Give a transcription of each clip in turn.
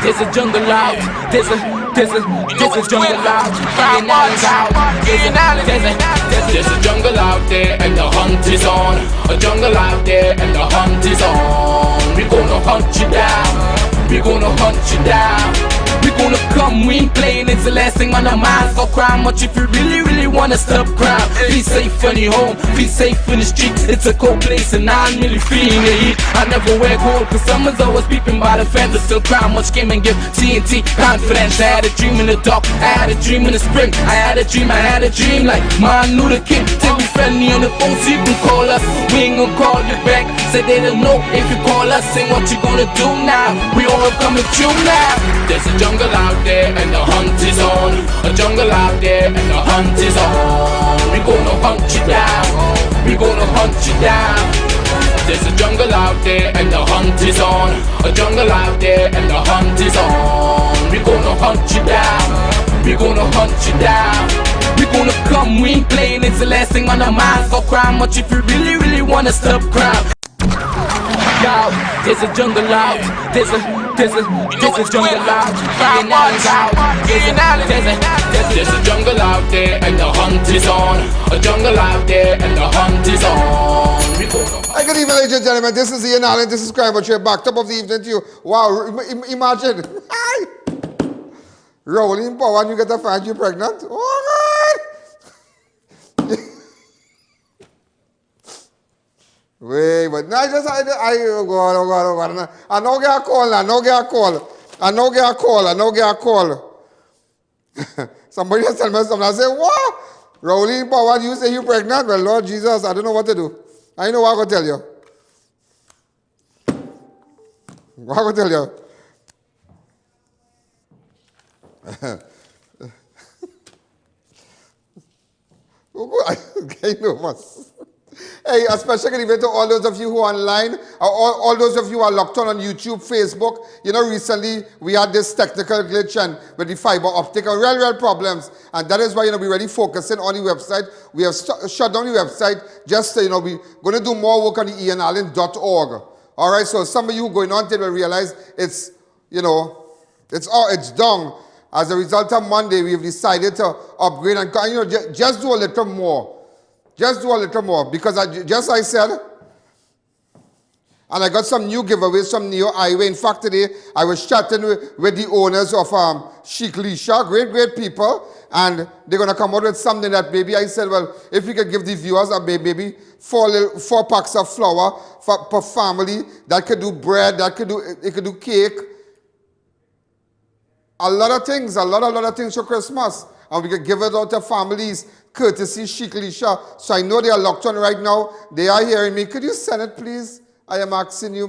there's a jungle out. There's a jungle out. There's a jungle out there and the hunt is on. A jungle out there and the hunt is on. We gonna hunt you down. We gonna hunt you down. We gonna come, we ain't playing, it's the last thing on our minds. Go crime much if you really wanna stop crime. Be safe in your home, be safe in the streets. It's a cold place and I'm really feeling the heat. I never wear gold cause someone's always peeping by the fence. Still crime much came and give TNT confidence. I had a dream in the dark, I had a dream in the spring. I had a dream like Martin Luther King. Till we friendly on the phone so you can call us. We ain't gonna call you back, say they don't know if you call us. Say what you gonna do now, we all coming through now. There's a jungle out there and the hunt is on. A jungle out there and the hunt is on. We gonna hunt you down. We gonna hunt you down. There's a jungle out there and the hunt is on. A jungle out there and the hunt is on. We gonna hunt you down. We gonna hunt you down. We gonna come, we ain't playing, it's the last thing on our minds. Go crime much if you really wanna stop crime. Yo, there's a jungle out. There's a jungle out. There's a jungle out there and the hunt is on. A jungle out there and the hunt is on. Hi, good evening, ladies and gentlemen. This is Ian Alleyne. This is Crime Watch here. Back top of the evening to you. Wow, imagine. Hi. Rolling power and you get to find you pregnant. Oh, God. Wait, but I go on. I no get a call. Somebody just tell me something. I say, what? Rolling power, you say you pregnant? Well, Lord Jesus, I don't know what to do. I know what I'm going to tell you. What I'm going to tell you? Hey, a special good evening to all those of you who are online, all those of you who are locked on YouTube, Facebook. You know, recently we had this technical glitch and with the fiber optic, real problems. And that is why, we're really focusing on the website. We have shut down the website just so, we're going to do more work on the ENAllen.org. All right, so some of you going on till will realize it's, it's down. As a result of Monday, we've decided to upgrade and, just do a little more. Just do a little more, because I said, and I got some new giveaways from Neo I.A.N. In fact, today I was chatting with the owners of Chic Lisha, great people, and they're going to come out with something that maybe I said, well, if we could give the viewers maybe 4 packs of flour per family, that could do bread, it could do cake, a lot of things for Christmas, and we could give it out to families. Courtesy Chic Lisha. So I know they are locked on right now. They are hearing me. Could you send it, please? I am asking you,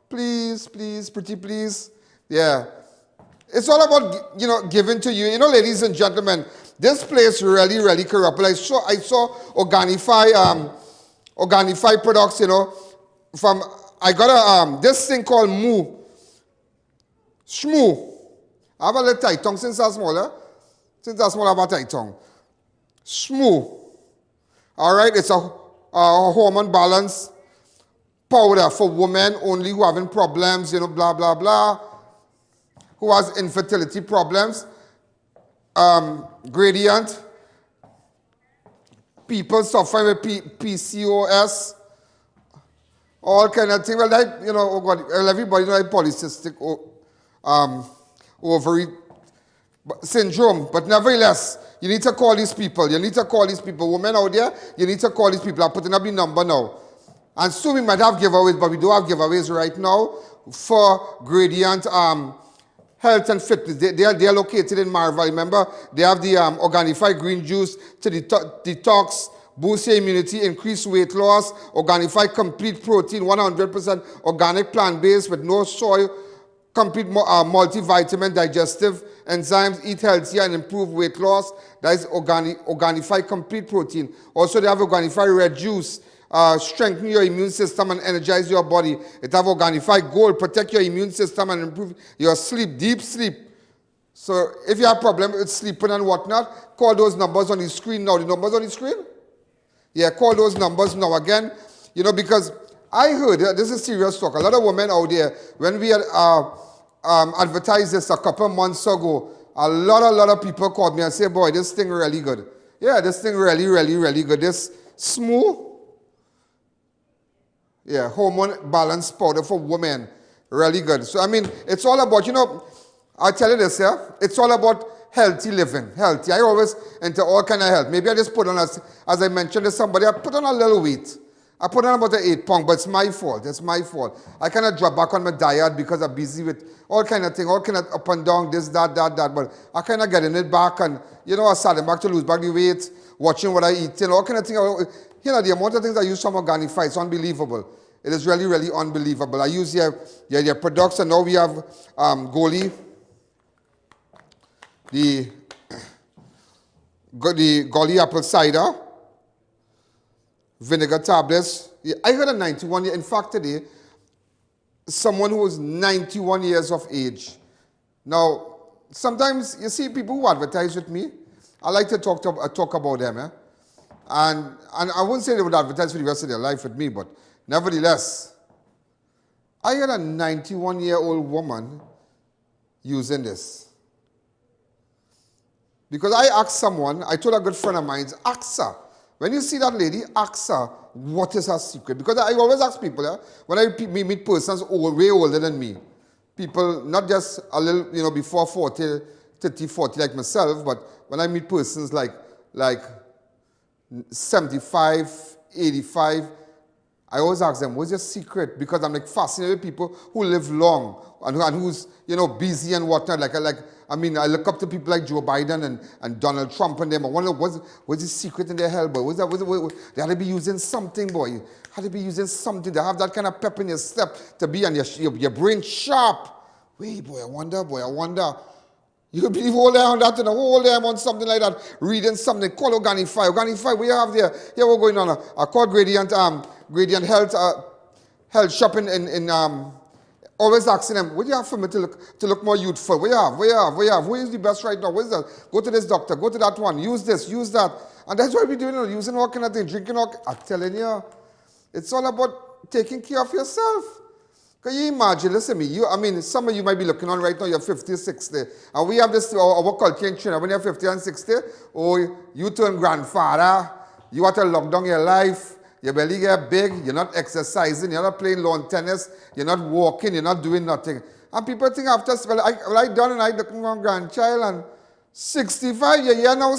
please, pretty please. Yeah. It's all about, giving to you. Ladies and gentlemen, this place really corrupt. I saw Organifi products, I got this thing called Shmoo. I have a little tight tongue since I'm smaller. Since I'm smaller, I have a tight tongue. Smooth. All right, it's a hormone balance powder for women only who having problems, blah, blah, blah, who has infertility problems. Gradient. People suffering with PCOS. All kind of things. Well, everybody knows polycystic ovary syndrome, but nevertheless, you need to call these people. Women out there, you need to call these people. I'm putting up the number now. And soon we might have giveaways, but we do have giveaways right now for Gradient Health and Fitness. They are located in Marva. Remember, they have the Organifi green juice to detox, boost your immunity, increase weight loss, Organifi complete protein, 100% organic plant-based with no soy, complete multivitamin, digestive enzymes, eat healthier and improve weight loss. That is Organifi complete protein. Also, they have Organifi red juice, strengthen your immune system and energize your body. It have Organifi gold, protect your immune system and improve your sleep, deep sleep. So if you have a problem with sleeping and whatnot, call those numbers on the screen now. The numbers on the screen? Yeah, call those numbers now again. Because I heard, this is serious talk, a lot of women out there, when we had advertised this a couple months ago, a lot of people called me and said, boy, this thing really good. Yeah, this thing really good. This smooth, yeah, hormone balance powder for women, really good. So, I mean, it's all about, you know, I'll tell you this, yeah, it's all about healthy living, healthy. I always into all kind of health. Maybe I just put on, as I mentioned to somebody, I put on a little weight. I put on about 8 pounds, but it's my fault. It's my fault. I kind of drop back on my diet because I'm busy with all kind of things, all kind of up and down, this, that. But I kind of getting it back, and, you know, I started back to lose back the weight, watching what I eat, and all kind of things. You know, the amount of things I use from Organifi, it's unbelievable. It is really unbelievable. I use your products, and now we have Goli, the Goli apple cider, vinegar tablets. Yeah, I heard a 91 year, in fact today, someone who is 91 years of age. Now, sometimes you see people who advertise with me, I like to talk about them, eh? And I wouldn't say they would advertise for the rest of their life with me, but nevertheless, I had a 91-year-old woman using this. Because I asked someone, I told a good friend of mine, ask her, when you see that lady, ask her, what is her secret? Because I always ask people, when I meet persons way older than me, people not just a little, you know, before 40, 30, 40 like myself, but when I meet persons like 75, 85, I always ask them, what's your secret? Because I'm like fascinated with people who live long and who's, you know, busy and whatnot. I mean, I look up to people like Joe Biden and Donald Trump and them. I wonder what's the secret in their hell, boy? They had to be using something, boy. Had to be using something to have that kind of pep in your step to be on your brain sharp. Wait, boy, I wonder. You could believe whole day on that and a whole day I'm on something like that, reading something. Call Organifi. Organifi, what you have there? Here we're going on. I call Gradient Health Shopping in always asking them, what do you have for me to look more youthful? What you have? Who is the best right now? What is that? Go to this doctor, go to that one, use this, use that. And that's what we're doing, using all kind of things, drinking all. I'm telling you, it's all about taking care of yourself. Can you imagine, listen to me, I mean, some of you might be looking on right now, you're 50, 60. And we have this, our culture in China, when you're 50 and 60, you turn grandfather, you want to lock down your life, your belly get big, you're not exercising, you're not playing lawn tennis, you're not walking, you're not doing nothing. And people think after, I done and I look at my grandchild and 65, yeah, now,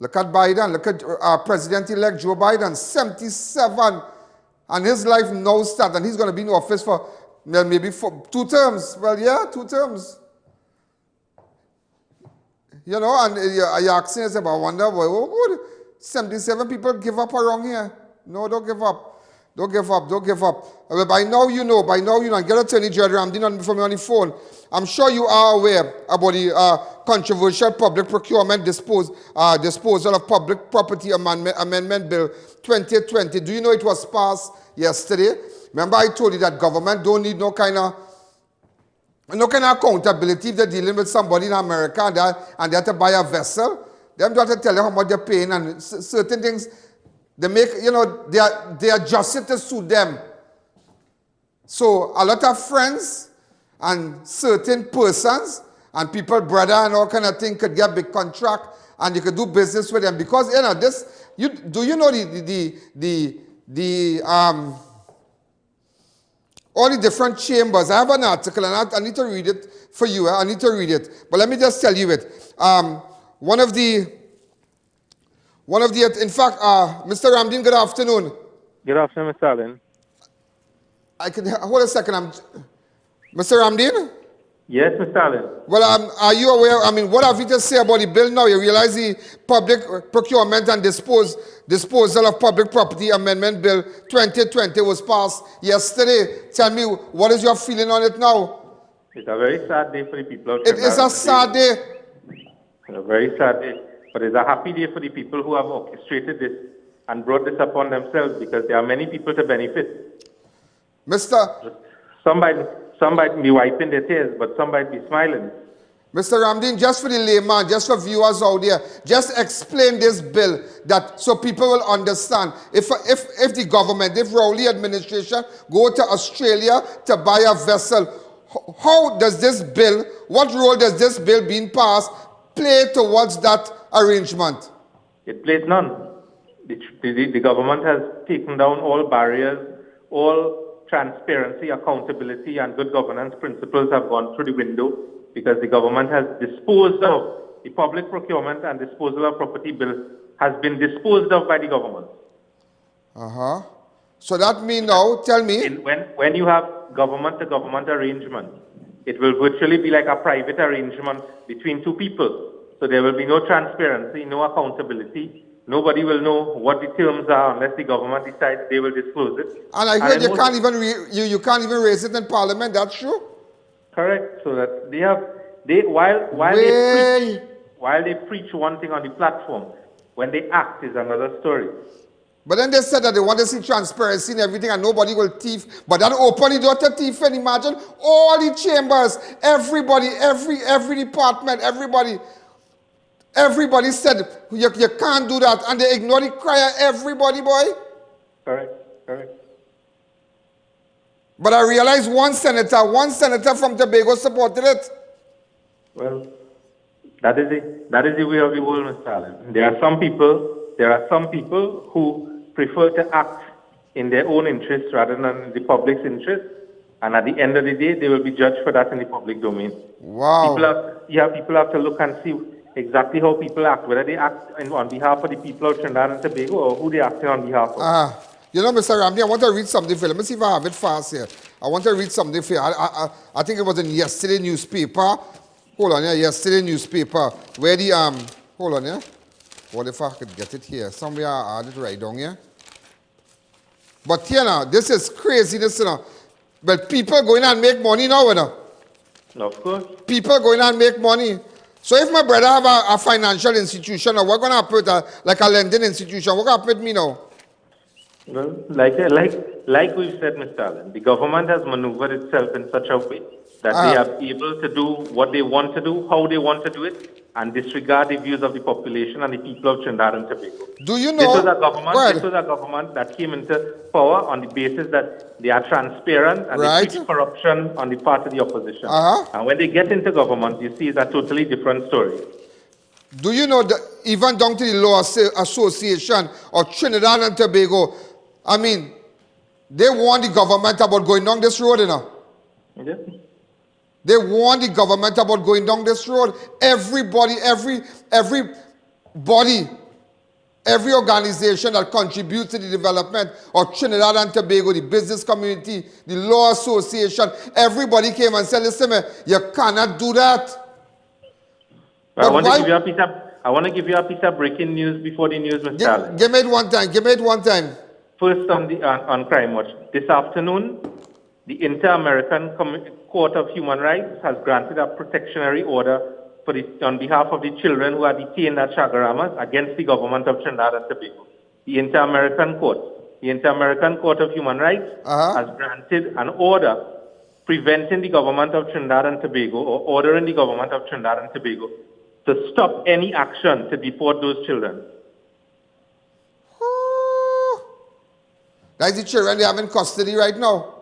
look at Biden, look at President-elect Joe Biden, 77. And his life now starts, and he's going to be in office for maybe 2 terms. Well, yeah, 2 terms. You know, and you're asking yourself, I wonder, boy, oh, good. 77 people give up around here. No, don't give up. Don't give up. Well, by now you know. Get Attorney General Ramdin for me on the phone. I'm sure you are aware about the controversial public procurement disposal of public property amendment bill 2020. Do you know it was passed yesterday? Remember I told you that government don't need no kind of accountability if they're dealing with somebody in America and they have to buy a vessel. They don't have to tell you how much they're paying and certain things. They make, you know, they adjust it to suit them. So a lot of friends and certain persons and people, brother and all kind of thing could get big contract and you could do business with them because, you know, this, do you know all the different chambers? I have an article and I need to read it for you. I need to read it. But let me just tell you it. One of the, in fact, Mr. Ramdin, good afternoon. Good afternoon, Mr. Alleyne. I can, hold a second. Mr. Ramdin? Yes, Mr. Alleyne. Well, are you aware, I mean, what have you to say about the bill now? You realize the public procurement and disposal of public property amendment bill 2020 was passed yesterday. Tell me, what is your feeling on it now? It's a very sad day for the people of It is a sad day. It's a very sad day. But it's a happy day for the people who have orchestrated this and brought this upon themselves because there are many people to benefit. Some might be wiping their tears, but some might be smiling. Mr. Ramdin, just for the layman, just for viewers out there, just explain this bill that so people will understand. If the government, if Rowley administration go to Australia to buy a vessel, how does this bill, what role does this bill being passed play towards that arrangement? It plays none. The government has taken down all barriers, all transparency, accountability, and good governance principles have gone through the window because the government has disposed of the public procurement and disposal of property bill has been disposed of by the government. Uh-huh. So that means now, tell me. When you have government-to-government arrangement, it will virtually be like a private arrangement between two people. So there will be no transparency, no accountability. Nobody will know what the terms are unless the government decides they will disclose it. And I heard you can't even you can't even raise it in Parliament. That's true. Correct. So that while they preach one thing on the platform, when they act is another story. But then they said that they want to see transparency and everything and nobody will thief. But that open the door to thief and imagine all the chambers, everybody, every department, everybody said you can't do that and they ignore the cry of everybody, boy. Correct. But I realized one senator from Tobago supported it. Well, that is the way of the world, Mr. Alleyne. There are some people who prefer to act in their own interest rather than in the public's interest, and at the end of the day, they will be judged for that in the public domain. Wow. People have to look and see exactly how people act, whether they act on behalf of the people of Trinidad and Tobago or who they acting on behalf of. You know, Mr. Ramdi, I want to read something for you. Let me see if I have it fast here. I want to read something for you. I think it was in yesterday's newspaper. Hold on here, yesterday newspaper. Where the, hold on here. What if I could get it here? Somewhere I had it right down here. But you know, this is craziness, you know. But people going and make money now, you know. Of course. People going and make money. So if my brother have a financial institution, or what going to happen with like a lending institution, what going to happen with me now? Well, like we've said, Mr. Alleyne, the government has maneuvered itself in such a way that they are able to do what they want to do, how they want to do it, and disregard the views of the population and the people of Trinidad and Tobago. Do you know? This was a government that came into power on the basis that they are transparent and they preach corruption on the part of the opposition. And when they get into government, you see it's a totally different story. Do you know that even down to the Law Association of Trinidad and Tobago, I mean, they warned the government about going down this road, you know? Yeah. They warned the government about going down this road. Everybody, every organization that contributes to the development of Trinidad and Tobago, the business community, the Law Association, everybody came and said, listen, man, you cannot do that. I want to give you a piece of breaking news before the news, Mr. Alleyne. Give me it one time. First on Crime Watch. This afternoon, the Inter-American Court of Human Rights has granted a protectionary order on behalf of the children who are detained at Chagaramas against the government of Trinidad and Tobago. The Inter-American Court of Human Rights has granted an order preventing the government of Trinidad and Tobago or ordering the government of Trinidad and Tobago to stop any action to deport those children. That's the children they have in custody right now.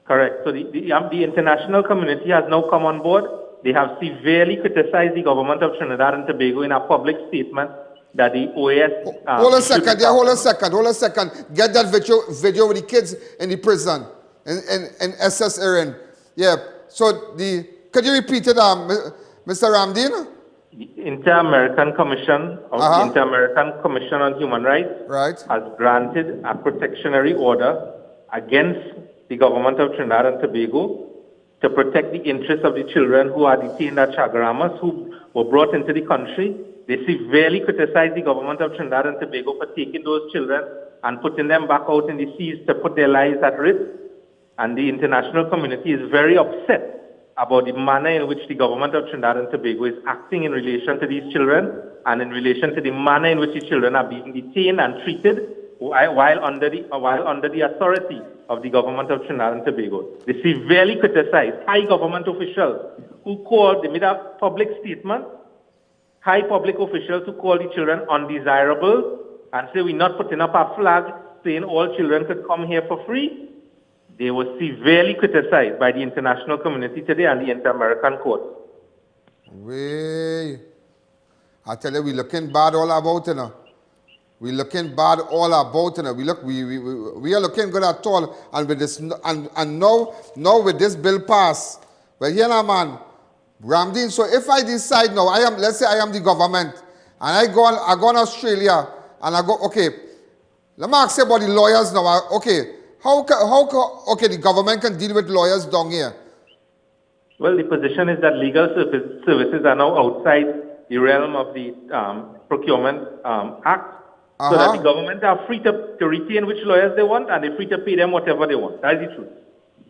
Correct. So the international community has now come on board. They have severely criticized the government of Trinidad and Tobago in a public statement that the OAS... hold a second. Get that video with the kids in the prison, in SS Erin. Yeah. So could you repeat it, Mr. Ramdeen? The Inter-American Commission on Human Rights has granted a protectionary order against the government of Trinidad and Tobago to protect the interests of the children who are detained at Chagaramas, who were brought into the country. They severely criticized the government of Trinidad and Tobago for taking those children and putting them back out in the seas to put their lives at risk. And the international community is very upset about the manner in which the government of Trinidad and Tobago is acting in relation to these children and in relation to the manner in which the children are being detained and treated while under the authority of the government of Trinidad and Tobago. They severely criticized high government officials they made a public statement, high public officials who called the children undesirable and say we're not putting up a flag saying all children could come here for free. They were severely criticized by the international community today and the inter-American court. I tell you, we looking bad all about it now. We looking bad all about it now. We are looking good at all. And with this, and now with this bill pass, well, here now, man, Ramdeen. So if I decide now, let's say I am the government, and I go on Australia, and I go, okay, let me ask you about the lawyers now. Okay, okay, the government can deal with lawyers down here. Well, the position is that legal services are now outside the realm of the Procurement Act, so that the government are free to retain which lawyers they want, and they're free to pay them whatever they want. That's the truth.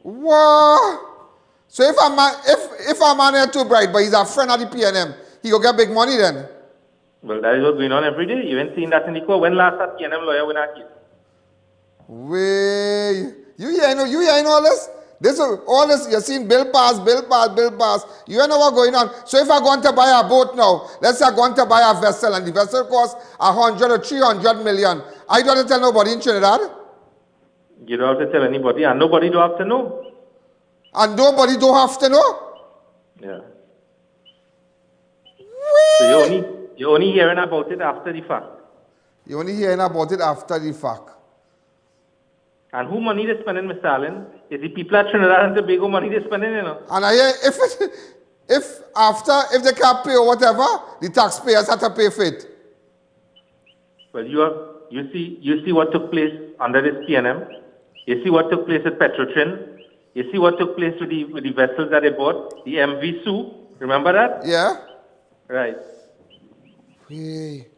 What? So if a man is too bright, but he's a friend of the PNM, he go get big money then? Well, that is what's going on every day. You ain't seen that in the court. When last that PNM lawyer win a case? You hearing all this? All this, you're seeing bill pass. You know what's going on. So if I go on to buy a boat now, let's say I go on to buy a vessel, and the vessel costs 100 or 300 million. I don't have to tell nobody in Trinidad. You don't have to tell anybody, and nobody don't have to know. And nobody don't have to know? Yeah. So you're only hearing about it after the fact. You're only hearing about it after the fact. And who money they spending, Mr. Alleyne? Is the people at Trinidad and Tobago money they spending, you know? And I hear if they can't pay or whatever, the taxpayers have to pay for it. Well, you see what took place under this PNM. You see what took place at Petrotrin. You see what took place with the vessels that they bought, the MV Sue. Remember that? Yeah. Right. Hey.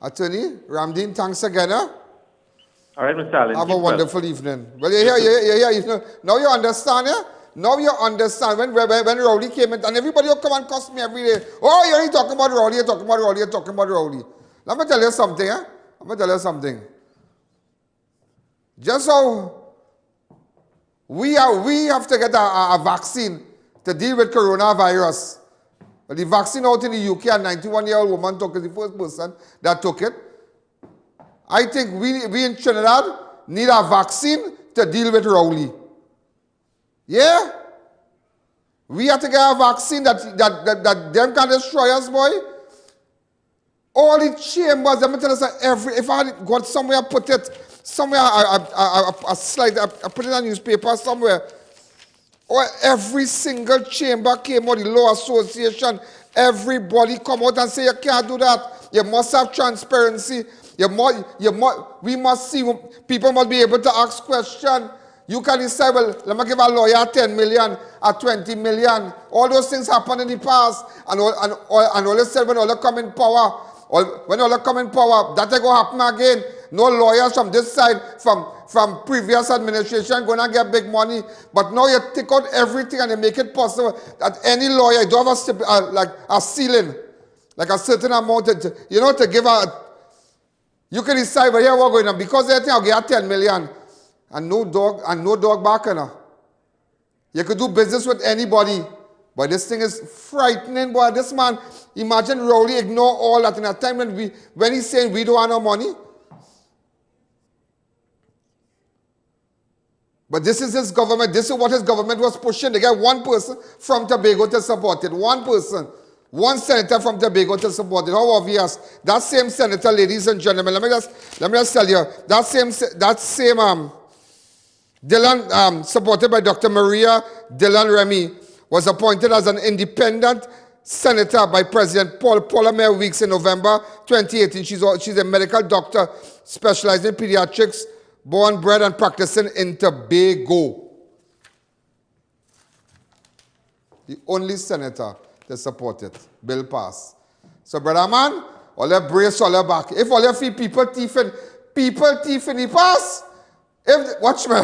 Attorney, Ramdeen, thanks again. Huh? All right, Mr. Alleyne. Have a wonderful evening. Well, yeah. Now you understand, yeah? Now you understand when Rowley came in, and everybody will come and cuss me every day. Oh, you're only talking about Rowley, you're talking about Rowley. Let me tell you something, eh? Let me tell you something. Just so we have to get a vaccine to deal with coronavirus. But the vaccine out in the UK, a 91-year-old woman took it, the first person that took it. I think we in Trinidad need a vaccine to deal with Rowley. Yeah? We have to get a vaccine that them can destroy us, boy. All the chambers, let me tell you, if I had got somewhere, put it somewhere, a slide, I put it in a newspaper somewhere. Or every single chamber came out, the Law Association, everybody come out and say, you can't do that. You must have transparency. We must see, people must be able to ask questions. You can decide, well, let me give a lawyer 10 million or 20 million. All those things happened in the past. And all they said when all come in power, that ain't going to happen again. No lawyers from this side, from previous administration, going to get big money. But now you take out everything and you make it possible that any lawyer, you don't have like a ceiling, like a certain amount, to give a... You can decide, but here we're going on. Because they think I'll get 10 million. And no dog barking. You could do business with anybody. But this thing is frightening, boy. This man, imagine Rowley ignore all that in a time when he's saying we don't have no money. But this is his government. This is what his government was pushing. They get one person from Tobago to support it. One person. One senator from Tobago to support it. How obvious. That same senator, ladies and gentlemen, let me just tell you, that same Dylan, supported by Dr. Maria Dylan Remy, was appointed as an independent senator by President Paula Mayor Weeks in November 2018. She's a medical doctor specializing in pediatrics, born, bred, and practicing in Tobago. The only senator to support it. Bill pass. So, brother man, all your brace, all your back. If all your people thieving the pass, watch me.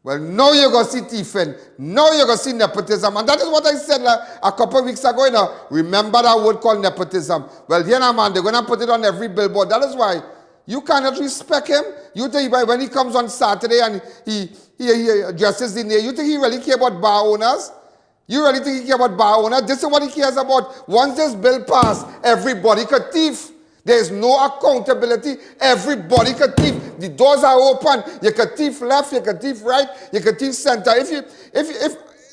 Well, now you're going to see thieving. Now you're going to see nepotism. And that is what I said a couple of weeks ago. Remember that word called nepotism. Well, here now, man, they're going to put it on every billboard. That is why you cannot respect him. You think when he comes on Saturday and he addresses the name, you think he really cares about bar owners? You really think he cares about bar owners? This is what he cares about. Once this bill passed, everybody could thief. There is no accountability. Everybody could thief. The doors are open. You can thief left, you can thief right, you can thief center.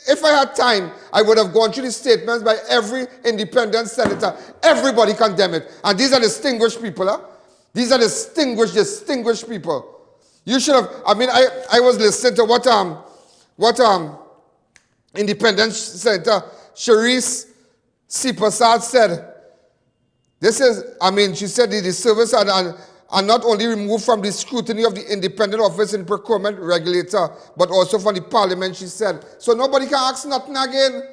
If I had time, I would have gone through the statements by every independent senator. Everybody condemn it. And these are distinguished people. Huh? These are distinguished people. You should have, I mean, I was listening to what independent senator Sharice C. Prasad said. This is, I mean, she said the service are not only removed from the scrutiny of the independent office and procurement regulator, but also from the parliament, she said. So nobody can ask nothing again.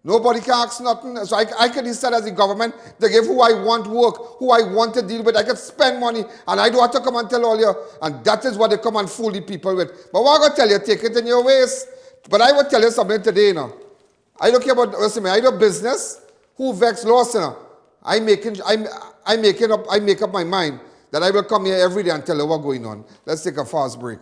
Nobody can ask nothing. So I can decide as the government to give who I want work, who I want to deal with. I can spend money, and I don't have to come and tell all you. And that is what they come and fool the people with. But what I'm going to tell you, take it in your waist. But I will tell you something today, you know. I don't care about, listen, I do business. Who vex loss, you know. I make up my mind that I will come here every day and tell you what's going on. Let's take a fast break.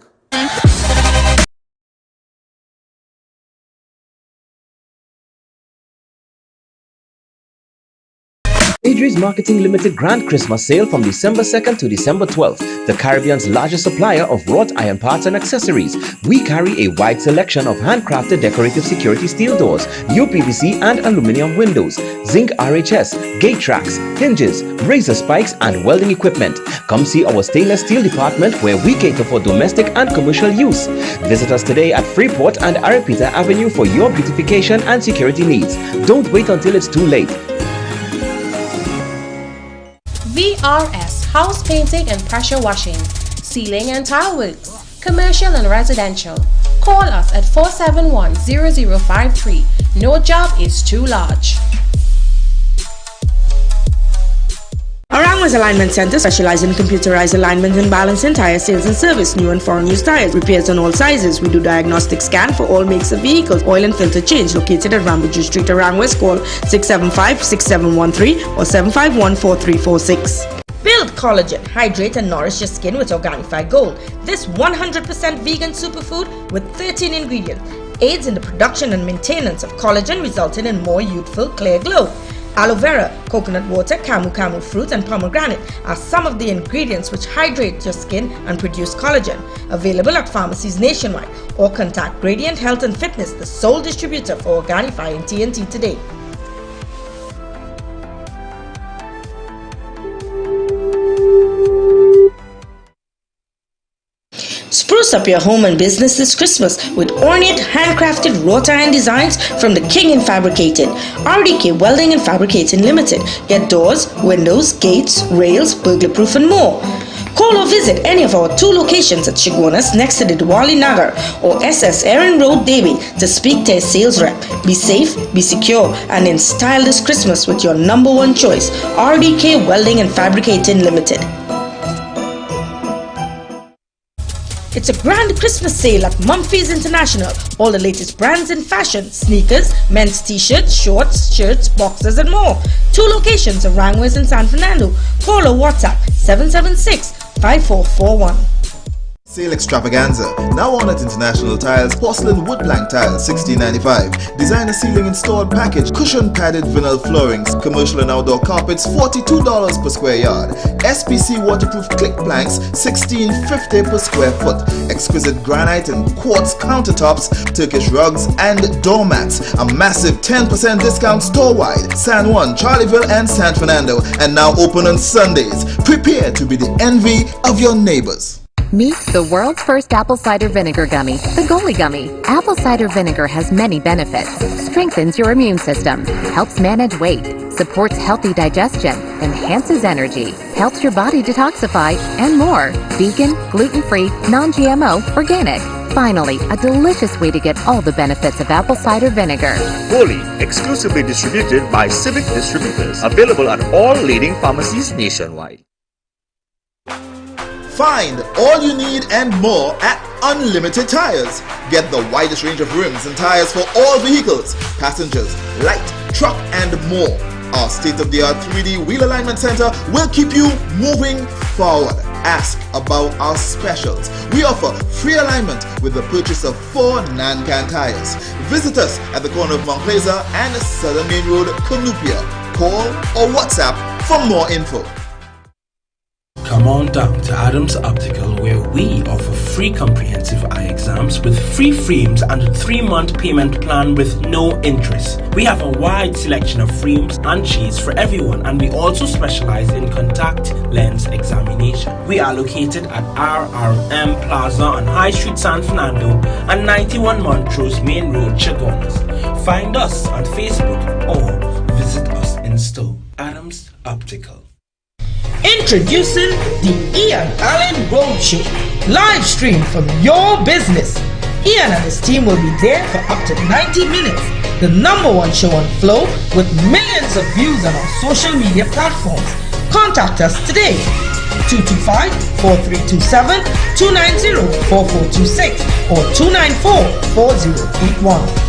Idris Marketing Limited Grand Christmas Sale from December 2nd to December 12th. The Caribbean's largest supplier of wrought iron parts and accessories. We carry a wide selection of handcrafted decorative security steel doors, UPVC and aluminum windows, zinc RHS, gate tracks, hinges, razor spikes and welding equipment. Come see our stainless steel department where we cater for domestic and commercial use. Visit us today at Freeport and ARIAPITA Avenue for your beautification and security needs. Don't wait until it's too late. VRS House Painting and Pressure Washing, Ceiling and Tile Works, Commercial and Residential. Call us at 471-0053. No job is too large. Arangwa's Alignment Center specializes in computerized alignment and balancing tire sales and service, new and foreign use tires, repairs on all sizes. We do diagnostic scan for all makes of vehicles, oil and filter change. Located at Rambuju Street, Arangwa's. Call 675-6713 or 751-4346. Build collagen, hydrate and nourish your skin with Organifi Gold. This 100% vegan superfood with 13 ingredients aids in the production and maintenance of collagen, resulting in more youthful, clear glow. Aloe vera, coconut water, camu fruit and pomegranate are some of the ingredients which hydrate your skin and produce collagen. Available at pharmacies nationwide, or contact Gradient Health and Fitness, the sole distributor for Organifi in TNT today. Spruce up your home and business this Christmas with ornate handcrafted wrought iron designs from the King in Fabricated. RDK Welding and Fabricating Limited. Get doors, windows, gates, rails, burglar proof and more. Call or visit any of our 2 locations at Shiguanas next to the Diwali Nagar or SS Erin Road, Davie to speak to a sales rep. Be safe, be secure and in style this Christmas with your #1 choice, RDK Welding and Fabricating Limited. It's a grand Christmas sale at Mumphy's International. All the latest brands in fashion, sneakers, men's t-shirts, shorts, shirts, boxers and more. 2 locations of Rangways and San Fernando. Call or WhatsApp 776-5441. Sale extravaganza. Now on at International Tiles, porcelain wood plank tiles, $16.95. Designer ceiling installed package, cushion padded vinyl floorings, commercial and outdoor carpets, $42 per square yard. SPC waterproof click planks, $16.50 per square foot. Exquisite granite and quartz countertops, Turkish rugs and doormats. A massive 10% discount store-wide. San Juan, Charleville and San Fernando. And now open on Sundays. Prepare to be the envy of your neighbors. Meet the world's first apple cider vinegar gummy, the Goalie Gummy. Apple cider vinegar has many benefits. Strengthens your immune system, helps manage weight, supports healthy digestion, enhances energy, helps your body detoxify, and more. Vegan, gluten-free, non-GMO, organic. Finally, a delicious way to get all the benefits of apple cider vinegar. Goalie, exclusively distributed by Civic Distributors. Available at all leading pharmacies nationwide. Find all you need and more at Unlimited Tires. Get the widest range of rims and tires for all vehicles, passengers, light, truck and more. Our state-of-the-art 3D wheel alignment center will keep you moving forward. Ask about our specials. We offer free alignment with the purchase of 4 Nankan tires. Visit us at the corner of Mount Plaza and Southern Main Road, Cunupia. Call or WhatsApp for more info. Come on down to Adams Optical, where we offer free comprehensive eye exams with free frames and a 3-month payment plan with no interest. We have a wide selection of frames and shades for everyone, and we also specialize in contact lens examination. We are located at RRM Plaza on High Street, San Fernando and 91 Montrose Main Road, Chaguanas. Find us on Facebook or visit us in store. Adams Optical. Introducing the I.A.N. Alleyne Roadshow, live stream from your business. I.A.N. and his team will be there for up to 90 minutes. The #1 show on Flow with millions of views on our social media platforms. Contact us today. 225-4327, 290-4426 or 294-4081.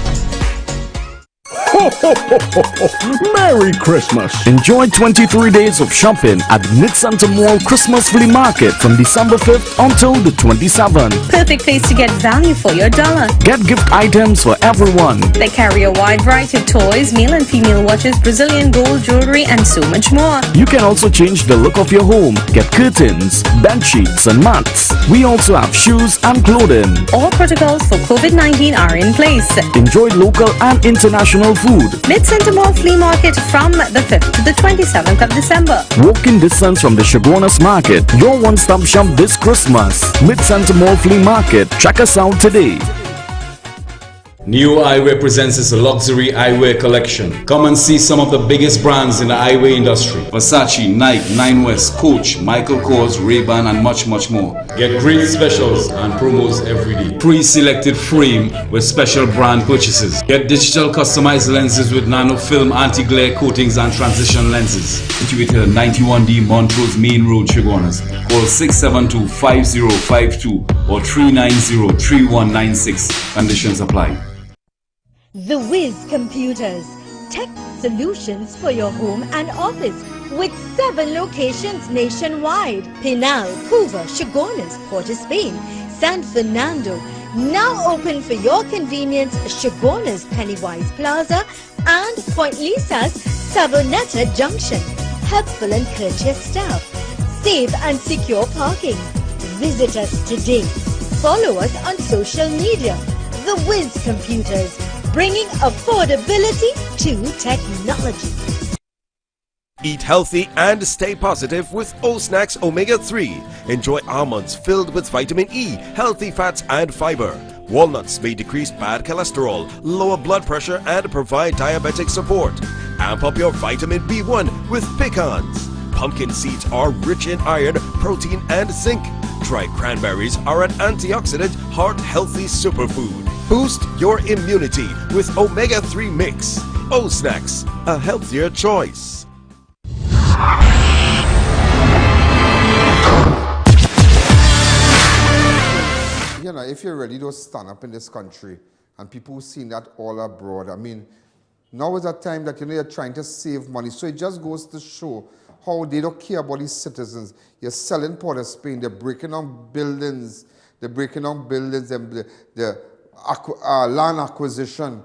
Ho, ho, ho, ho, ho. Merry Christmas! Enjoy 23 days of shopping at Mid-Center Mall Christmas Flea Market from December 5th until the 27th. Perfect place to get value for your dollar. Get gift items for everyone. They carry a wide variety of toys, male and female watches, Brazilian gold jewelry, and so much more. You can also change the look of your home. Get curtains, bedsheets, and mats. We also have shoes and clothing. All protocols for COVID-19 are in place. Enjoy local and international food. Mid-Center Mall Flea Market from the 5th to the 27th of December. Walking distance from the Chaguanas Market. Your one-stop shop this Christmas. Mid-Center Mall Flea Market. Check us out today. New Eyewear presents its luxury eyewear collection. Come and see some of the biggest brands in the eyewear industry. Versace, Nike, Nine West, Coach, Michael Kors, Ray-Ban, and much more. Get great specials and promos every day. Pre-selected frame with special brand purchases. Get digital customized lenses with nano-film anti-glare coatings and transition lenses. Situated at 91D Montrose Main Road, Chaguanas. Call 672-5052 or 390-3196. Conditions apply. The Whiz Computers, tech solutions for your home and office with 7 locations nationwide. Pinal, Couva, Chaguanas, Port of Spain, San Fernando. Now open for your convenience, Chaguanas Pennywise Plaza and Point Lisa's Savonetta Junction. Helpful and courteous staff. Safe and secure parking. Visit us today. Follow us on social media. The Whiz Computers, bringing affordability to technology. Eat healthy and stay positive with O-Snacks Omega-3. Enjoy almonds filled with vitamin E, healthy fats and fiber. Walnuts may decrease bad cholesterol, lower blood pressure and provide diabetic support. Amp up your vitamin B1 with pecans. Pumpkin seeds are rich in iron, protein and zinc. Dried cranberries are an antioxidant, heart-healthy superfood. Boost your immunity with Omega-3 Mix. O-Snacks, a healthier choice. You know, if you really don't stand up in this country and people who seen that all abroad, I mean, now is a time that you're trying to save money. So it just goes to show how they don't care about these citizens. You're selling Port of Spain, they're breaking down buildings, and the land acquisition,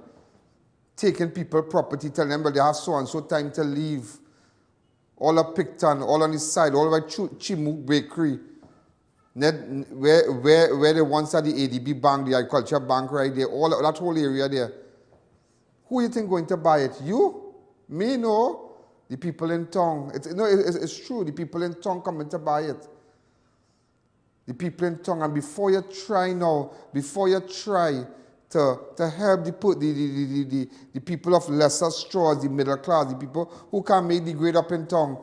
taking people property, telling them that they have so and so time to leave. All of Picton, all on this side, all the way Chimuk Bakery, where they once had the ADB Bank, the Agriculture Bank right there, all that whole area there. Who you think going to buy it? You? Me? No. The people in town. It's true. The people in town coming to buy it. The people in town. And before you try now, before you try to help the people of lesser straws, the middle class, the people who can make the grade up in town,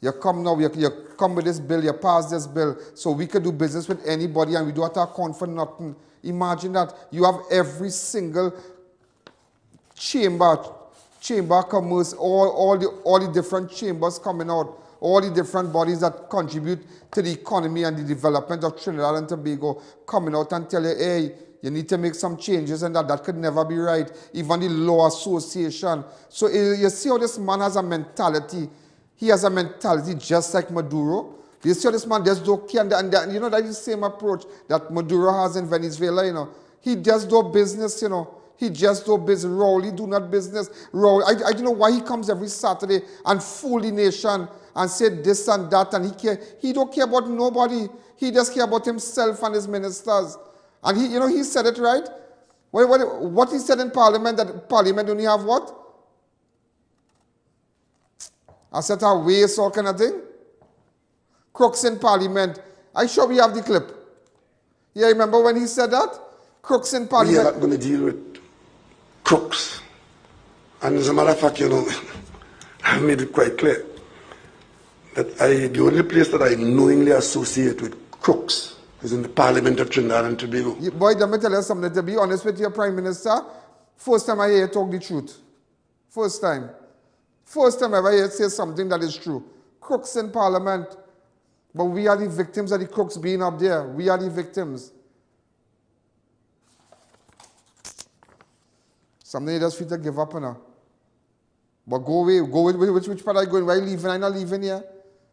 you come now, you come with this bill, you pass this bill, so we can do business with anybody and we don't have to account for nothing. Imagine that. You have every single chamber commerce, all the different chambers coming out, all the different bodies that contribute to the economy and the development of Trinidad and Tobago coming out and tell you, hey, you need to make some changes and that could never be right. Even the Law Association. So you see how this man has a mentality. He has a mentality just like Maduro. You see how this man just don't care. And you know, that's the same approach that Maduro has in Venezuela, you know. He just do business, you know. He just do business. Rowley do not business. Rowley, I don't know why he comes every Saturday and fool the nation and say this and that, and he don't care about nobody. he just care about himself and his ministers. And he, you know, he said it right. What he said in Parliament, that Parliament only have what? A set of waste or kind of thing. Crooks in Parliament. I'm sure we have the clip. Yeah, remember when he said that? Crooks in Parliament. We are not going to deal with crooks. And as a matter of fact, you know, I've made it quite clear that the only place that I knowingly associate with crooks is in the Parliament of Trinidad and Tobago. Boy, let me tell you something. To be honest with your Prime Minister, first time I hear you talk the truth. First time. First time I ever hear you say something that is true. Crooks in Parliament. But we are the victims of the crooks being up there. We are the victims. Something you just feel to give up on. But go away. Go with which part are you going? Why are you leaving? I'm not leaving here.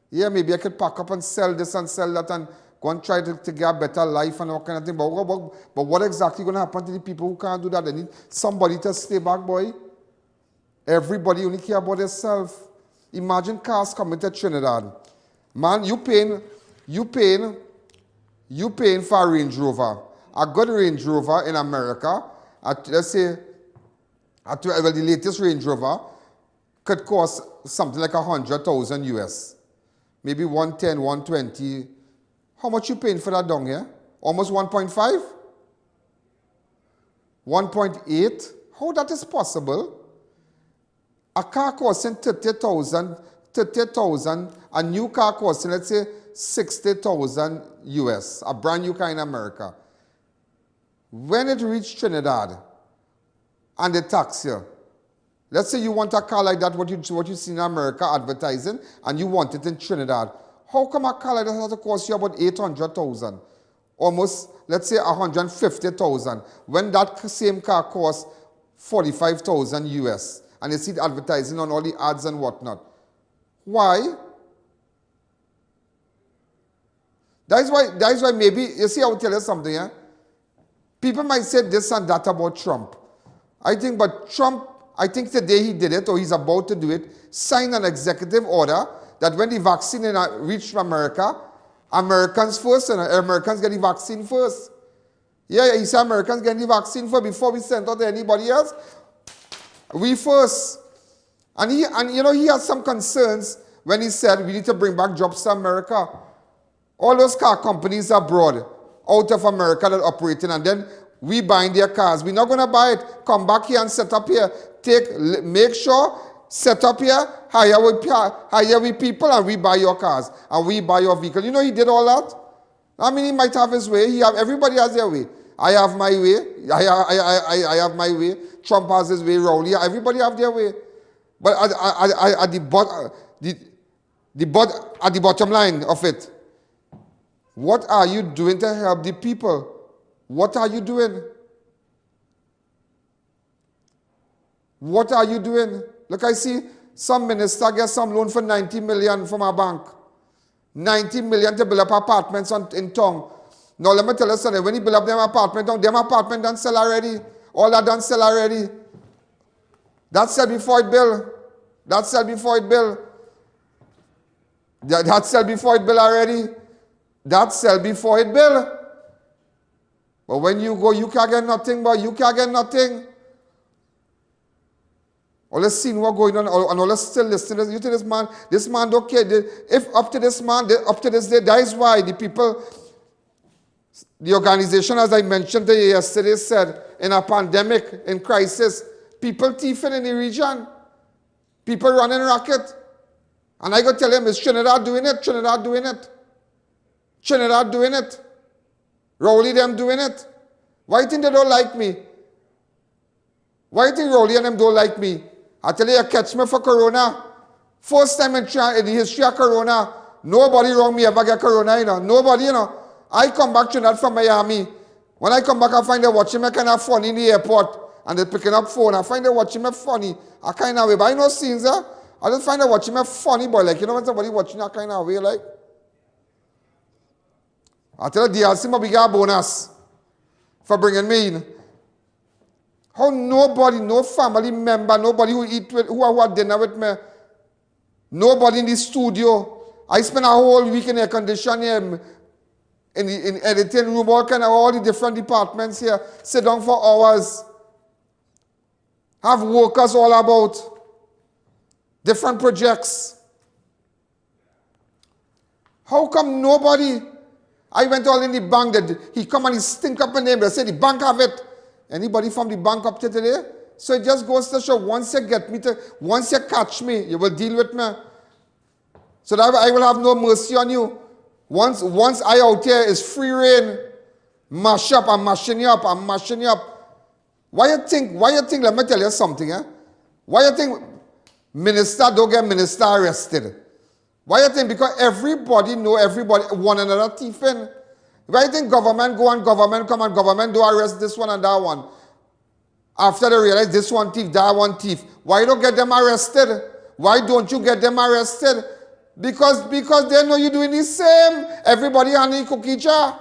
Yeah, maybe I could pack up and sell this and sell that and go and try to get a better life and all kind of thing. But what exactly going to happen to the people who can't do that? They need somebody to stay back, boy. Everybody only care about themselves. Imagine cars coming to Trinidad. Man, you paying for a Range Rover. A good Range Rover in America, let's say, well, the latest Range Rover could cost something like 100,000 US. Maybe 110, 120. How much you paying for that down here? Almost 1.5? 1.8? How that is possible? A car costing 30,000, a new car costing, let's say, 60,000 US, a brand new car in America. When it reached Trinidad and they tax you, let's say you want a car like that, what you see in America advertising, and you want it in Trinidad. How come a car like that has to cost you about 800,000? Almost, let's say, 150,000, when that same car costs 45,000 US, and you see the advertising on all the ads and whatnot. Why? That is why maybe, you see, I will tell you something, yeah? People might say this and that about Trump. But Trump, I think today he did it, or he's about to do it, signed an executive order that when the vaccine reached America, Americans first, and Americans get the vaccine first. Yeah, he said Americans get the vaccine first before we send out to anybody else. We first. And you know, he had some concerns when he said we need to bring back jobs to America. All those car companies abroad, out of America that are operating, and then we buying their cars. We're not going to buy it. Come back here and set up here. Make sure, set up here, hire with people, and we buy your cars, and we buy your vehicle. You know, he did all that. I mean, he might have his way. Everybody has their way. I have my way. I have my way. Trump has his way. Rowley. Everybody have their way. But at the bottom line of it, what are you doing to help the people? What are you doing? What are you doing? Look, I see some minister get some loan for 90 million from our bank. 90 million to build up apartments in town. Now, let me tell you something. When he build up them apartment done sell already. All that done sell already. That sell before it build. That sell before it build. That sell before it build already. That sell before it build. But when you go, you can't get nothing, but you can't get nothing. All the scene what going on, and all the still listening. You think this man don't care. If up to this man, up to this day, that is why the people, the organization, as I mentioned to you yesterday, said in a pandemic, in crisis, people thieving in the region. People running racket. And I go tell them, is Trinidad doing it? Trinidad doing it. Trinidad doing it. Rowley them doing it. Why you think they don't like me? Why you think Rowley and them don't like me? I tell you catch me for corona. First time in the history of corona, nobody wrong me ever get corona, you know. Nobody, you know. I come back Trinidad from Miami. When I come back, I find they watching me kind of funny in the airport. And they're picking up phone. I find they watching me funny. I kind of way. But I know scenes there. I just find they watching me funny, boy. Like, you know when somebody watching that kind of way, like. I tell you, DLC must be get a bonus for bringing me in. How nobody, no family member, nobody who eat with, who had dinner with me, nobody in the studio. I spent a whole week in air conditioning. in the editing room, all the different departments here, sit down for hours, have workers all about, different projects. How come nobody? I went all in the bank, that he come and he stink up a name, they say the bank have it. Anybody from the bank up to today? So it just goes to show, once you catch me, you will deal with me. So that I will have no mercy on you. Once I out here is free reign, mash up, I'm mashing you up, I'm mashing you up. Why you think, let me tell you something, eh? Why you think minister don't get minister arrested? Why you think? Because everybody know everybody, one another thiefing. Why you think government go and government come and government do arrest this one and that one? After they realize this one thief, that one thief. Why don't get them arrested? Why don't you get them arrested? Because they know you're doing the same. Everybody on the cookie jar.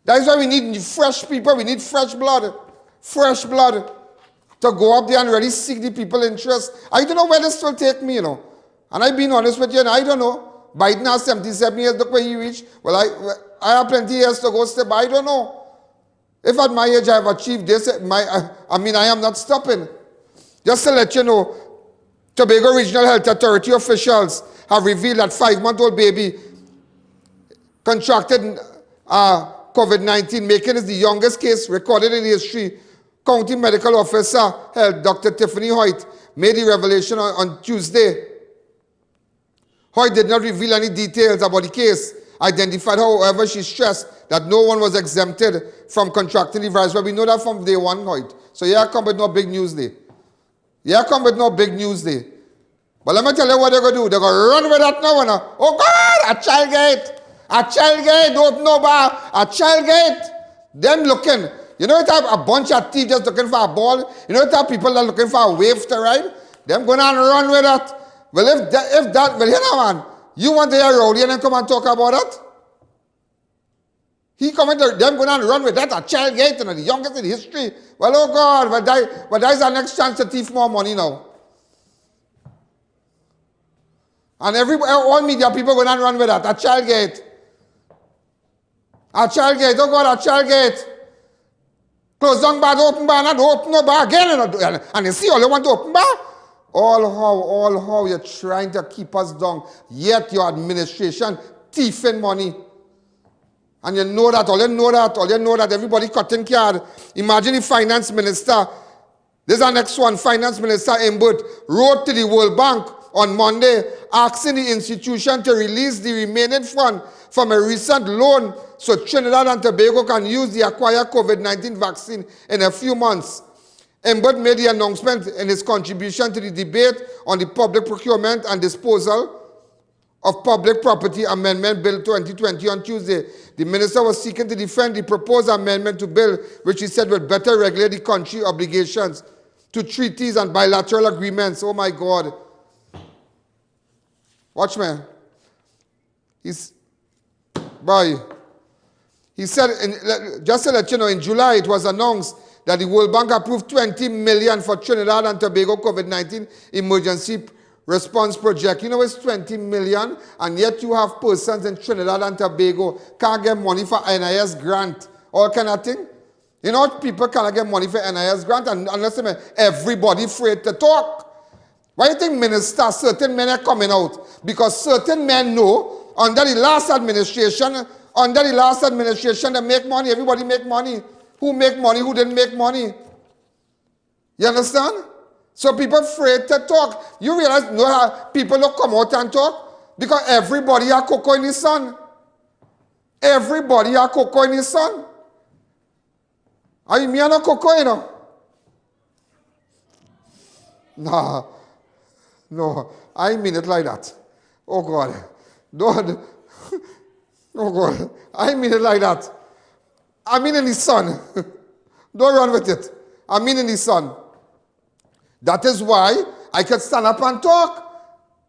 That's why we need fresh people. We need fresh blood. Fresh blood. To go up there and really seek the people interest. I don't know where this will take me, you know. And I've been honest with you, and I don't know. Biden has 77 years, look where he reached. Well, I have plenty of years to go step, but I don't know. If at my age I have achieved this, I am not stopping. Just to let you know, Tobago Regional Health Authority officials have revealed that 5-month-old baby contracted COVID-19, making it the youngest case recorded in history. County Medical Officer Health Dr. Tiffany HOYTE made the revelation on Tuesday. HOYTE did not reveal any details about the case. Identified, however, she stressed that no one was exempted from contracting the virus. But we know that from day one, HOYTE. So here I come with no big news there. Here I come with no big news there. But let me tell you what they're going to do. They're going to run with that now. Oh God, a child gate. A child gate, don't know about a child gate. Them looking. You know, it have a bunch of thieves just looking for a ball. You know, it have people that are looking for a wave to ride. Them going on and run with that. Well, if that, well, you know, man, you want to hear Rowdy and then come and talk about that? He coming to them going on and run with that, a child gate and the youngest in history. Well, oh God, but that is our next chance to thief more money now. And all media people going on and run with that, a child gate. A child gate, oh God, a child gate. Close down bar, open bar, not open no bar again. And you see all you want to open bar? All how you're trying to keep us down. Yet your administration thieving money. And you know that, all you know that everybody cutting card. Imagine the finance minister, this is our next one, Finance Minister Imbert wrote to the World Bank on Monday asking the institution to release the remaining fund from a recent loan so Trinidad and Tobago can use the acquired COVID-19 vaccine in a few months. Imbert made the announcement in his contribution to the debate on the Public Procurement and Disposal of Public Property Amendment Bill 2020 on Tuesday. The minister was seeking to defend the proposed amendment to bill, which he said would better regulate the country's obligations to treaties and bilateral agreements. Oh my God. Watch me. He said, just to let you know, in July it was announced that the World Bank approved $20 million for Trinidad and Tobago COVID-19 emergency response project. You know it's $20 million, and yet you have persons in Trinidad and Tobago can't get money for NIS grant, all kind of thing. You know people cannot get money for NIS grant unless everybody afraid to talk. Why do you think ministers, certain men are coming out? Because certain men know under the last administration, they make money, everybody make money. Who make money, who didn't make money? You understand? So people afraid to talk. You realize no, people don't come out and talk? Because everybody are cocoa in the sun. Everybody are cocoa in the sun. Are me no cocoa, you know? No, I mean it like that. Oh God. Don't. Oh God. I mean it like that. I mean in the sun. Don't run with it. I mean in the sun. That is why I could stand up and talk.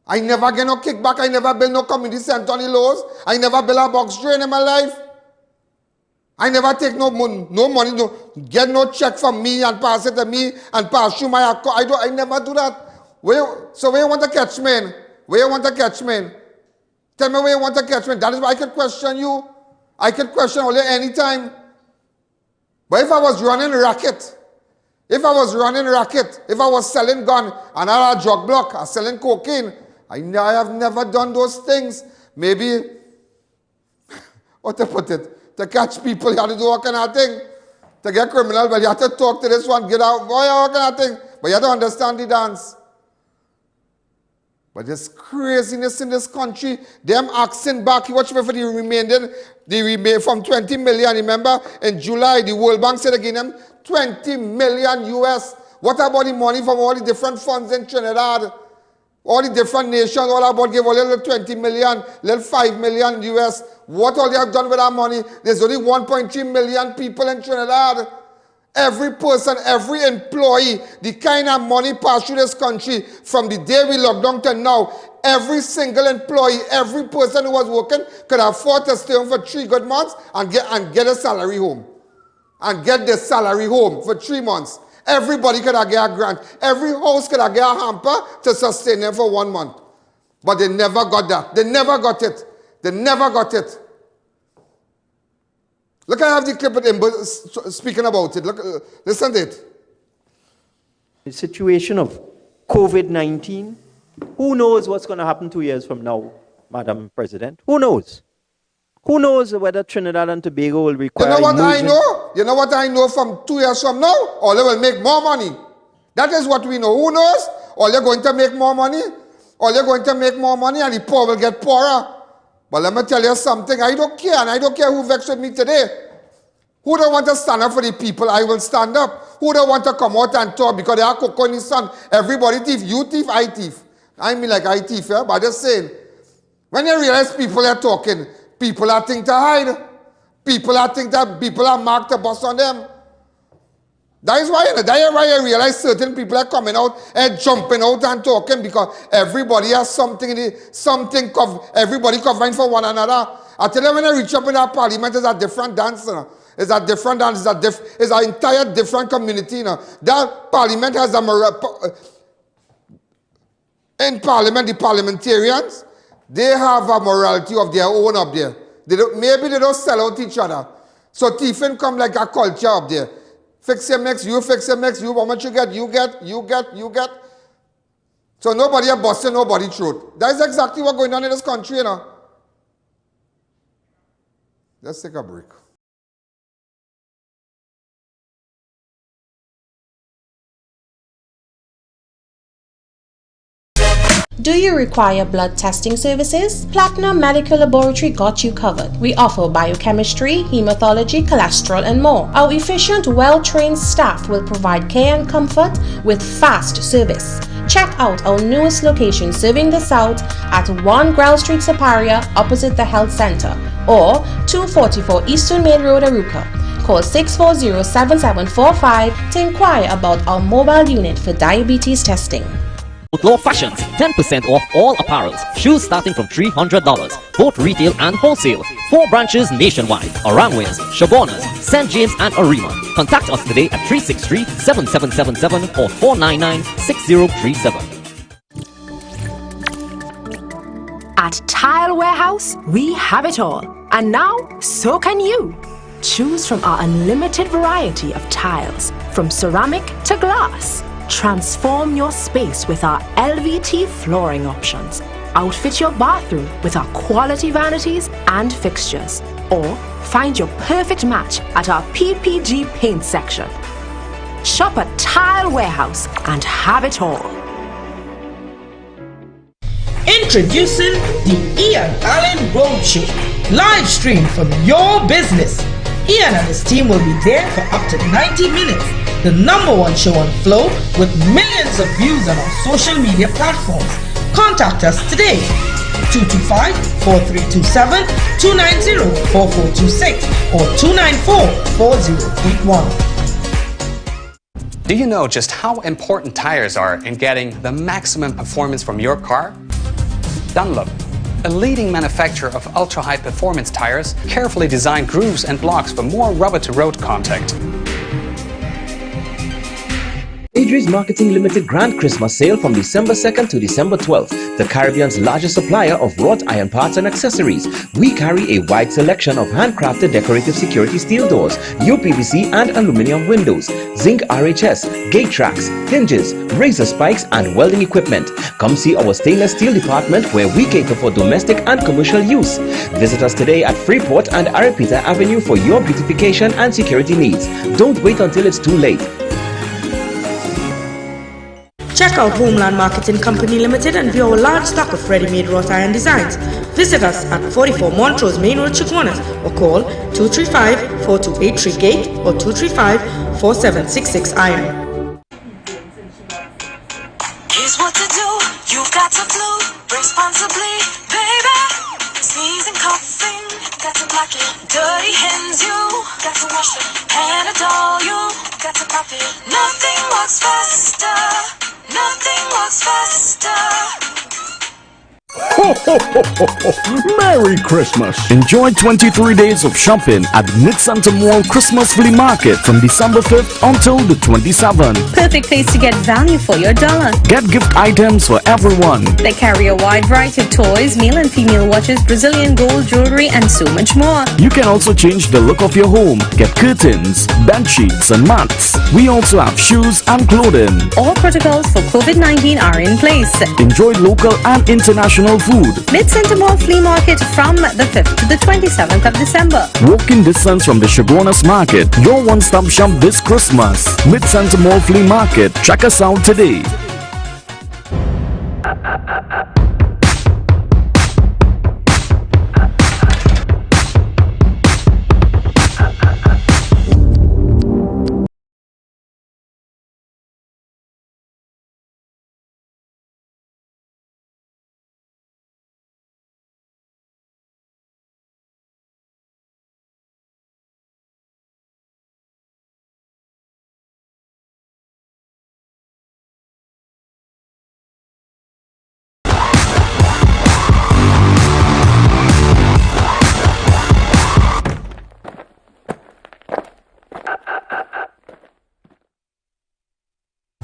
I never get no kickback. I never build no community center on the lows. I never build a box drain in my life. I never take no money, get no check from me and pass it to me and pass through my account. I never do that. So where you want to catch me in? Where you want to catch me in? Tell me where you want to catch me in. That is why I could question you. I could question only any time. But if I was running a racket, if I was selling gun and I had a drug block, or selling cocaine, I have never done those things. Maybe, what to put it, to catch people, you have to do all kind of thing. To get criminal, but you have to talk to this one, get out, boy, all kind of thing. But you have to understand the dance. But there's craziness in this country. Them asking back, watch me for the remainder from 20 million. Remember, in July, the World Bank said again, them 20 million US. What about the money from all the different funds in Trinidad? All the different nations, all about give a little 20 million, little 5 million US. What all they have done with that money? There's only 1.3 million people in Trinidad. Every person, every employee, the kind of money passed through this country from the day we locked down to now, every single employee, every person who was working could afford to stay home for 3 good months and get a salary home. And get their salary home for 3 months. Everybody could have get a grant. Every house could have get a hamper to sustain them for 1 month. But they never got that. They never got it. They never got it. Look, I have the clip of him speaking about it. Look, listen to it. The situation of COVID-19, who knows what's going to happen 2 years from now, Madam President? Who knows? Who knows whether Trinidad and Tobago will require... You know what I know? You know what I know from 2 years from now? Or they will make more money. That is what we know. Who knows? Or they're going to make more money. Or they're going to make more money and the poor will get poorer. But let me tell you something. I don't care. And I don't care who vexed with me today. Who don't want to stand up for the people? I will stand up. Who don't want to come out and talk because they are cocoa in the sun? Everybody thief. You thief, I thief. I mean like I thief, yeah? But I'm just saying. When you realize people are talking... People are think to hide. People are think that people are marked to bust on them. That is why I realize certain people are coming out and jumping out and talking because everybody has something, everybody covering for one another. I tell you, when I reach up in that parliament, it's a different dance. You know? It's a different dance. It's an entire different community. You know? That parliament has a in parliament, the parliamentarians, they have a morality of their own up there. Maybe they don't sell out each other. So thieving come like a culture up there. Fix your mix, you fix your mix, you how much you get. So nobody are busting nobody's throat. That is exactly what's going on in this country, you know. Let's take a break. Do you require blood testing services? Platinum Medical Laboratory got you covered. We offer biochemistry, hematology, cholesterol, and more. Our efficient, well-trained staff will provide care and comfort with fast service. Check out our newest location serving the South at 1 Grell Street, Superior, opposite the Health Center, or 244 Eastern Main Road, Aruca. Call 640-7745 to inquire about our mobile unit for diabetes testing. Outlaw Fashions, 10% off all apparels. Shoes starting from $300, both retail and wholesale. 4 branches nationwide. Orangways, Shabonas, St. James and Arima. Contact us today at 363-7777 or 499-6037. At Tile Warehouse, we have it all. And now, so can you. Choose from our unlimited variety of tiles, from ceramic to glass. Transform your space with our LVT flooring options. Outfit your bathroom with our quality vanities and fixtures. Or find your perfect match at our PPG paint section. Shop at Tile Warehouse and have it all. Introducing the I.A.N Roadshow, live stream from your business. I.A.N and his team will be there for up to 90 minutes. The #1 show on Flow with millions of views on our social media platforms. Contact us today. 225-4327, 290-4426 or 294-4081. Do you know just how important tires are in getting the maximum performance from your car? Dunlop, a leading manufacturer of ultra-high performance tires, carefully designed grooves and blocks for more rubber-to-road contact. Idris Marketing Limited Grand Christmas Sale from December 2nd to December 12th. The Caribbean's largest supplier of wrought iron parts and accessories. We carry a wide selection of handcrafted decorative security steel doors, UPVC and aluminum windows, zinc RHS, gate tracks, hinges, razor spikes and welding equipment. Come see our stainless steel department where we cater for domestic and commercial use. Visit us today at Freeport and ARIAPITA Avenue for your beautification and security needs. Don't wait until it's too late. Check out Homeland Marketing Company Limited and view our large stock of ready-made wrought iron designs. Visit us at 44 Montrose Main Road, Chaguanas, or call 235-4283 Gate or 235-4766 Iron. Here's what to do. You've got to flu responsibly, baby. Sneezing, coughing, got to block it. Dirty hands, you got to wash it. Panadol, you got to pop it. Nothing works faster. Nothing works faster. Ho, ho, ho, ho, ho. Merry Christmas! Enjoy 23 days of shopping at Mid-Center Mall Christmas Flea Market from December 5th until the 27th. Perfect place to get value for your dollar. Get gift items for everyone. They carry a wide variety of toys, male and female watches, Brazilian gold jewelry, and so much more. You can also change the look of your home. Get curtains, bedsheets, and mats. We also have shoes and clothing. All protocols for COVID-19 are in place. Enjoy local and international food. Mid-Center Mall Flea Market from the 5th to the 27th of December. Walking distance from the Chaguanas Market. Your one-stop shop this Christmas. Mid-Center Mall Flea Market. Check us out today.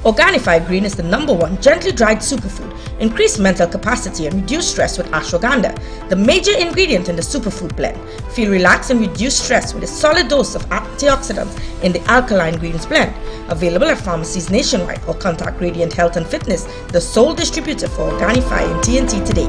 Organifi Green is the #1 gently dried superfood. Increase mental capacity and reduce stress with ashwagandha, the major ingredient in the superfood blend. Feel relaxed and reduce stress with a solid dose of antioxidants in the alkaline greens blend. Available at pharmacies nationwide or contact Radiant Health and Fitness, the sole distributor for Organifi in TNT today.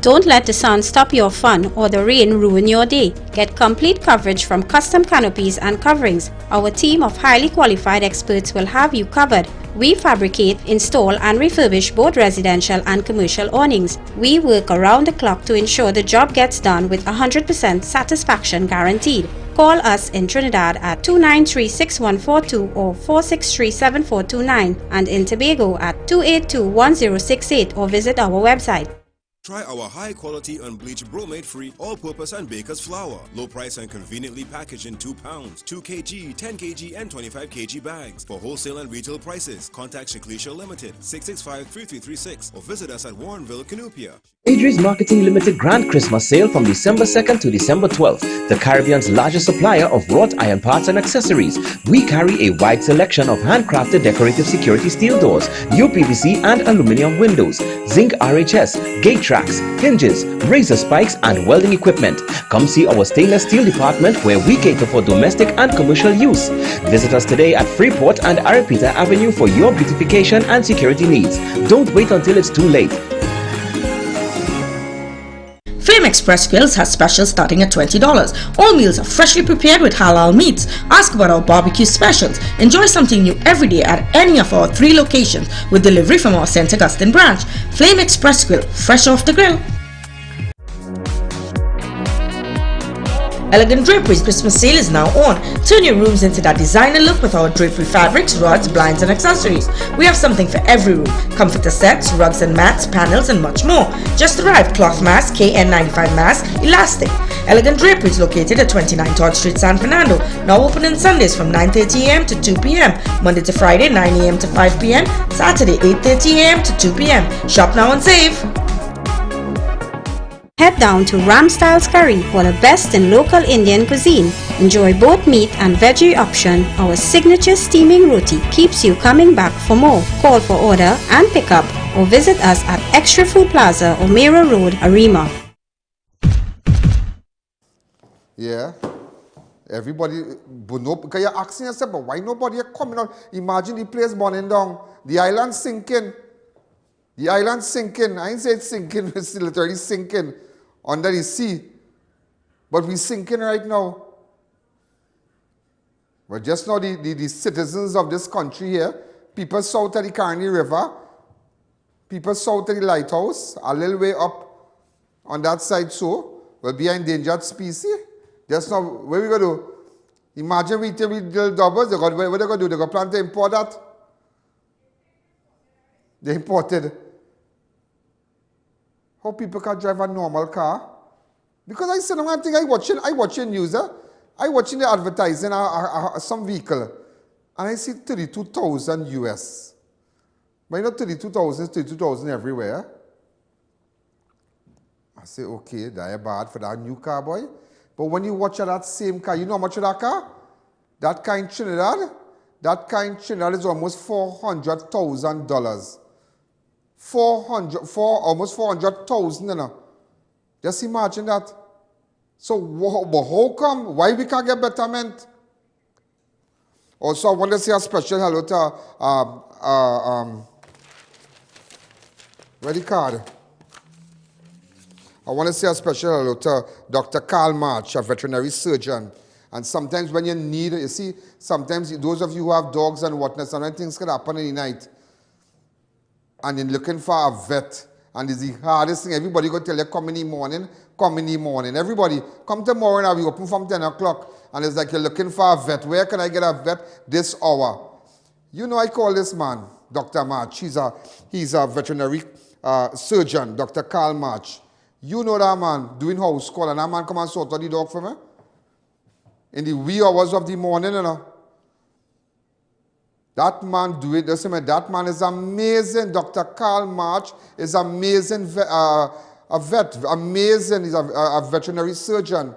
Don't let the sun stop your fun or the rain ruin your day. Get complete coverage from custom canopies and coverings. Our team of highly qualified experts will have you covered. We fabricate, install and refurbish both residential and commercial awnings. We work around the clock to ensure the job gets done with 100% satisfaction guaranteed. Call us in Trinidad at 293-6142 or 463-7429 and in Tobago at 282-1068 or visit our website. Try our high-quality unbleached bromate-free all-purpose and baker's flour. Low price and conveniently packaged in 2 pounds, 2 kg, 10 kg and 25 kg bags. For wholesale and retail prices, contact Shaklisha Limited, 665-3336 or visit us at Warrenville, Canupia. Idris Marketing Limited Grand Christmas Sale from December 2nd to December 12th. The Caribbean's largest supplier of wrought iron parts and accessories. We carry a wide selection of handcrafted decorative security steel doors, UPVC and aluminum windows, zinc RHS, gate tracks, hinges, razor spikes and welding equipment. Come see our stainless steel department where we cater for domestic and commercial use. Visit us today at Freeport and ARIAPITA Avenue for your beautification and security needs. Don't wait until it's too late. Flame Express Grills has specials starting at $20. All meals are freshly prepared with halal meats. Ask about our barbecue specials. Enjoy something new every day at any of our 3 locations with delivery from our St. Augustine branch. Flame Express Grill, fresh off the grill. Elegant Draperies Christmas sale is now on. Turn your rooms into that designer look with our drapery fabrics, rods, blinds and accessories. We have something for every room. Comforter sets, rugs and mats, panels and much more. Just arrived cloth mask, KN95 mask, elastic. Elegant Draperies located at 29 Todd Street, San Fernando. Now open on Sundays from 9:30 a.m. to 2 p.m. Monday to Friday 9 a.m. to 5 p.m. Saturday 8:30 a.m. to 2 p.m. Shop now and save. Head down to Ram Styles Curry for the best in local Indian cuisine. Enjoy both meat and veggie option. Our signature steaming roti keeps you coming back for more. Call for order and pick up or visit us at Extra Food Plaza, O'Meara Road, Arima. Yeah. Everybody, but no, because you're asking yourself, but why nobody are coming out? Imagine the place burning down. The island sinking. The island sinking. I ain't say it's sinking, it's literally sinking under the sea. But we're sinking right now. But just now, the citizens of this country here, people south of the Carney River, people south of the lighthouse, a little way up on that side so, will be an endangered species. Just now, where we going to do? Imagine we take little doubles, what are they going to do? They're going to plan to import that? They imported. How people can drive a normal car? Because I said one thing, I watching news, I watching the advertising some vehicle, and I see 32,000 US. But not 32,000, 32,000 everywhere. I say, okay, that's bad for that new car, boy. But when you watch that same car, you know how much of that car? That car in Trinidad is almost $400,000. Almost 400,000, you know. Just imagine that. So, how come? Why we can't get betterment? Also, I want to say a special hello to, where the card? I want to say a special hello to Dr. Karl March, a veterinary surgeon. And sometimes when you need, you see, sometimes those of you who have dogs and whatnot, sometimes things can happen in the night. And you're looking for a vet. And it's the hardest thing. Everybody go tell you, come in the morning. Everybody, come tomorrow and we open from 10 o'clock. And it's like you're looking for a vet. Where can I get a vet this hour? You know, I call this man, Dr. March. He's a veterinary surgeon, Dr. Karl March. You know that man doing house call, and that man come and sort out the dog for me? In the wee hours of the morning, you know. That man do it. Listen, that man is amazing. Dr. Karl March is amazing, a vet, amazing. He's a veterinary surgeon.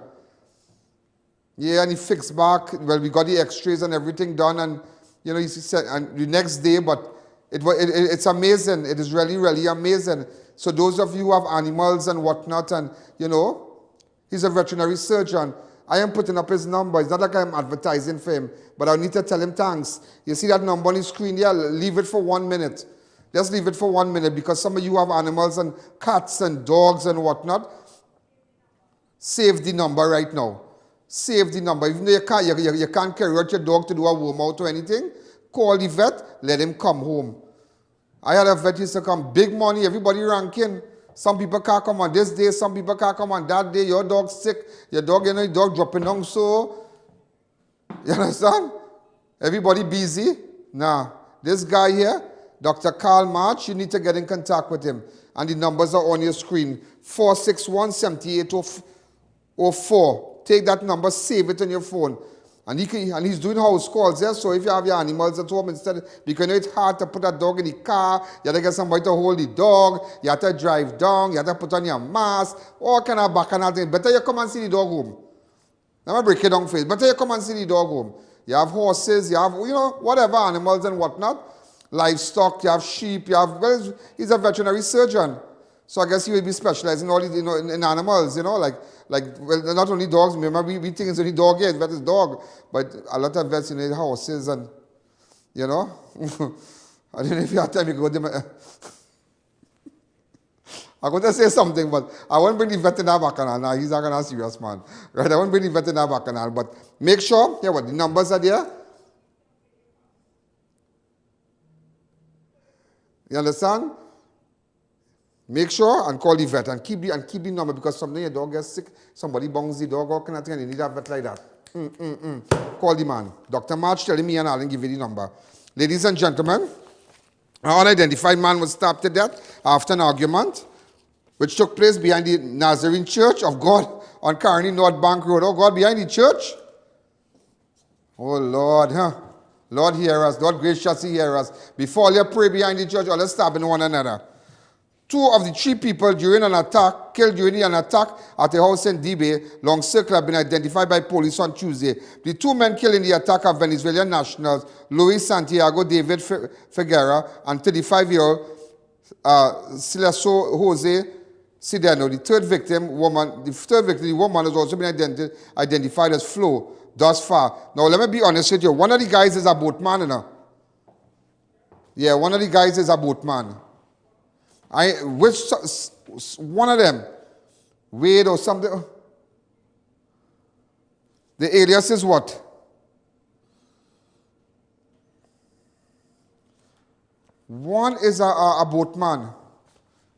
Yeah, and he fixed back. Well, we got the X-rays and everything done, and you know, he said, and the next day, but it's amazing. It is really, really amazing. So those of you who have animals and whatnot, and you know, he's a veterinary surgeon. I am putting up his number. It's not like I'm advertising for him, but I need to tell him thanks. You see that number on the screen? Yeah, leave it for 1 minute. Just leave it for 1 minute, because some of you have animals and cats and dogs and whatnot. Save the number right now. Save the number. Even though you can't carry out your dog to do a worm out or anything, call the vet, let him come home. I had a vet used to come, big money, everybody ranking. Some people can't come on this day, some people can't come on that day. Your dog's sick, your dog, you know, your dog dropping down so. You understand? Everybody busy. Nah, this guy here, Dr. Karl March, you need to get in contact with him. And the numbers are on your screen, 461-7804. Take that number, save it on your phone. And he's doing house calls, yeah? So if you have your animals at home instead, because you know it's hard to put a dog in the car, you have to get somebody to hold the dog, you have to drive down, you have to put on your mask, all kind of bacchanal things. Better you come and see the dog home. Let me break it down for you. Better you come and see the dog home. You have horses, you have, you know, whatever animals and whatnot, livestock, you have sheep, you have, well, he's a veterinary surgeon. So I guess he will be specializing all you know, in animals, you know, like well, not only dogs. Remember, we think it's only dog, yeah, vet is dog, but a lot of vets, you know, horses and, you know. I don't know if you have time to go there. I'm going to say something, but I won't bring the vet in our bacchanal. Now, he's not going to serious, man. Right? I won't bring the vet in our bacchanal, but make sure, yeah, what, the numbers are there. You understand? Make sure and call the vet and keep the number, because sometimes your dog gets sick, somebody bongs the dog, all kind of thing, and you need a vet like that. Call the man. Dr. March telling me and I'll give you the number. Ladies and gentlemen, an unidentified man was stabbed to death after an argument which took place behind the Nazarene Church of God on Carney North Bank Road. Oh God, behind the church? Oh Lord, huh? Lord, hear us. Lord, graciously hear us. Before you pray behind the church, or let's stabbing one another. 2 of the 3 people killed during an attack at a house in Dibe, Long Circle, have been identified by police on Tuesday. The 2 men killed in the attack are Venezuelan nationals, Luis Santiago David Figuera, and 35-year-old Silaso Jose Cideno. The third victim, the woman, has also been identified as Flo thus far. Now, let me be honest with you. One of the guys is a boatman, you know. Yeah, one of the guys is a boatman. One of them, Wade or something. The alias is what? One is a boatman.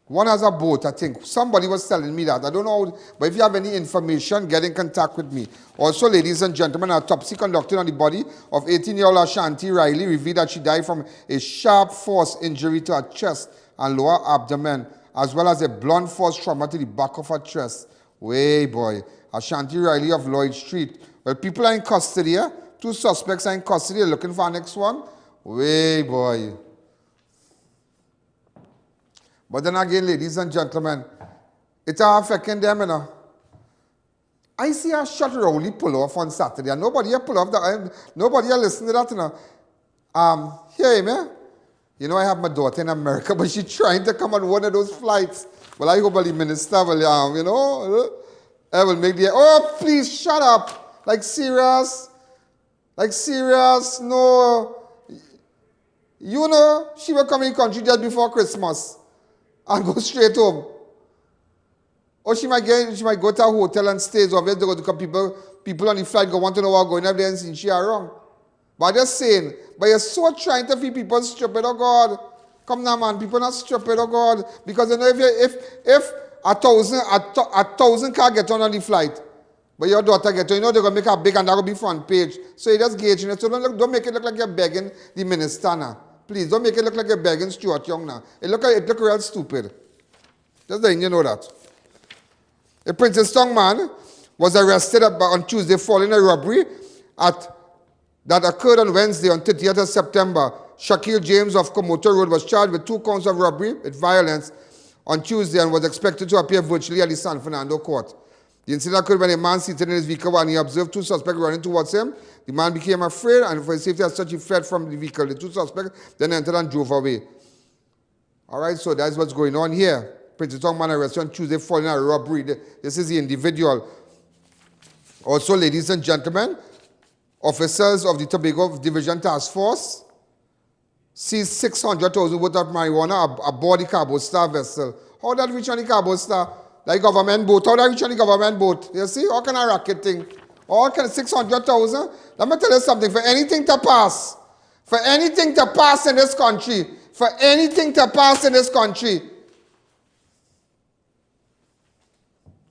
One has a boat, I think. Somebody was telling me that. I don't know, but if you have any information, get in contact with me. Also, ladies and gentlemen, an autopsy conducted on the body of 18-year-old Ashanti Riley revealed that she died from a sharp force injury to her chest and lower abdomen, as well as a blunt force trauma to the back of her chest. Way boy. Ashanti Riley of Lloyd Street. Well, people are in custody here. 2 suspects are in custody. They're looking for the next one. Way boy. But then again, ladies and gentlemen, it's affecting them, you know. I see a shot Rowley pull off on Saturday, and nobody here pull off that. Nobody here listen to that, you know. Hear me? You know, I have my daughter in America, but she's trying to come on one of those flights. Well, I hope the minister will, you know, I will make the, oh, please, shut up. Like, serious? Like, serious? No. You know, she will come in the country just before Christmas and go straight home. Or she might go to a hotel and stay, so obviously they go to people on the flight go want to know what going up there and see she are wrong. But I'm just saying, but you're so trying to feed people stupid, oh God. Come now, man, people not stupid, oh God. Because you know, if 1,000 car get on the flight, but your daughter get on, you know they're going to make her big and that'll be front page. So you just gauge, you know, so don't make it look like you're begging the minister now. Please, don't make it look like you're begging Stuart Young now. It look real stupid. Just letting you know that. A Princeton man was arrested on Tuesday following a robbery that occurred on Wednesday on 30th of September. Shaquille James of Komoto Road was charged with 2 counts of robbery with violence on Tuesday and was expected to appear virtually at the San Fernando court. The incident occurred when a man seated in his vehicle and he observed 2 suspects running towards him. The man became afraid and for his safety as such he fled from the vehicle. The 2 suspects then entered and drove away. All right, so that's what's going on here. Princeton man arrested on Tuesday following a robbery. This is the individual. Also, ladies and gentlemen, officers of the Tobago Division Task Force seized 600,000 worth of marijuana aboard the Cabo Star vessel. How that reach on the Cabo Star? Like government boat. How that reach on the government boat? You see? All kind of racket thing. All kind of 600,000. Let me tell you something. For anything to pass, in this country,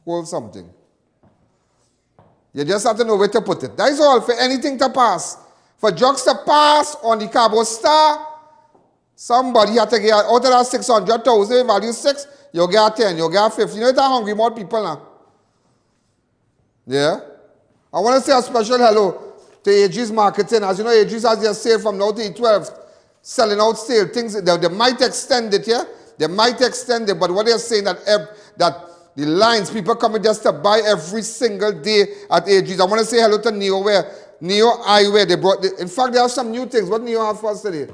hold something. You just have to know where to put it. That is all. For anything to pass. For drugs to pass on the Cabo Star, somebody had to get out of that 600,000, value 6, you get 10, you get 50. You know, it's hungry more people now. Yeah? I want to say a special hello to AG's Marketing. As you know, AG's has their sale from now to the 12th. Selling out sale. Things, they might extend it, yeah? They might extend it, but what they're saying that the lines, people coming just to buy every single day at AG's. I want to say hello to Neo Eyewear. They brought, in fact, they have some new things. What Neo have for us today?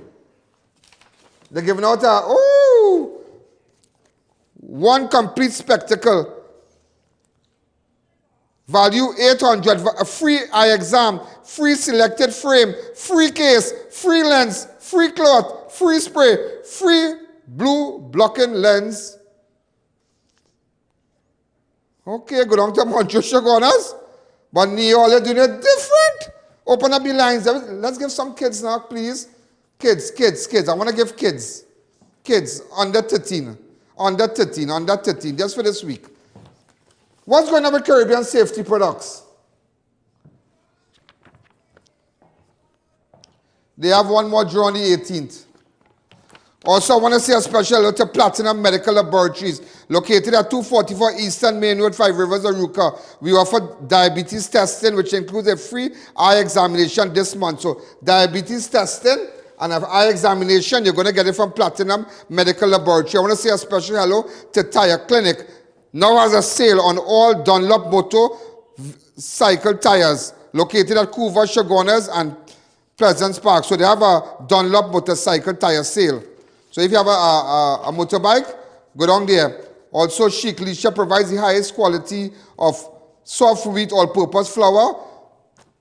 They're giving out one complete spectacle. Value 800, a free eye exam, free selected frame, free case, free lens, free cloth, free spray, free blue blocking lens. Okay, go down to Montreal Shogunas. But Neo, all they're doing it different. Open up the lines. Let's give some kids now, please. Kids. I want to give kids under 13. Under 13, just for this week. What's going on with Caribbean safety products? They have one more draw on the 18th. Also, I want to say a special hello to Platinum Medical Laboratories, located at 244 Eastern Main Road, 5 Rivers, Aruka. We offer diabetes testing, which includes a free eye examination this month. So, diabetes testing and an eye examination, you're going to get it from Platinum Medical Laboratory. I want to say a special hello to Tire Clinic. Now has a sale on all Dunlop Moto cycle tires, located at Couva, Chagonas, and Pleasant Park. So, they have a Dunlop motorcycle tire sale. So if you have a motorbike, go down there. Also, Chic Leisha provides the highest quality of soft wheat all-purpose flour.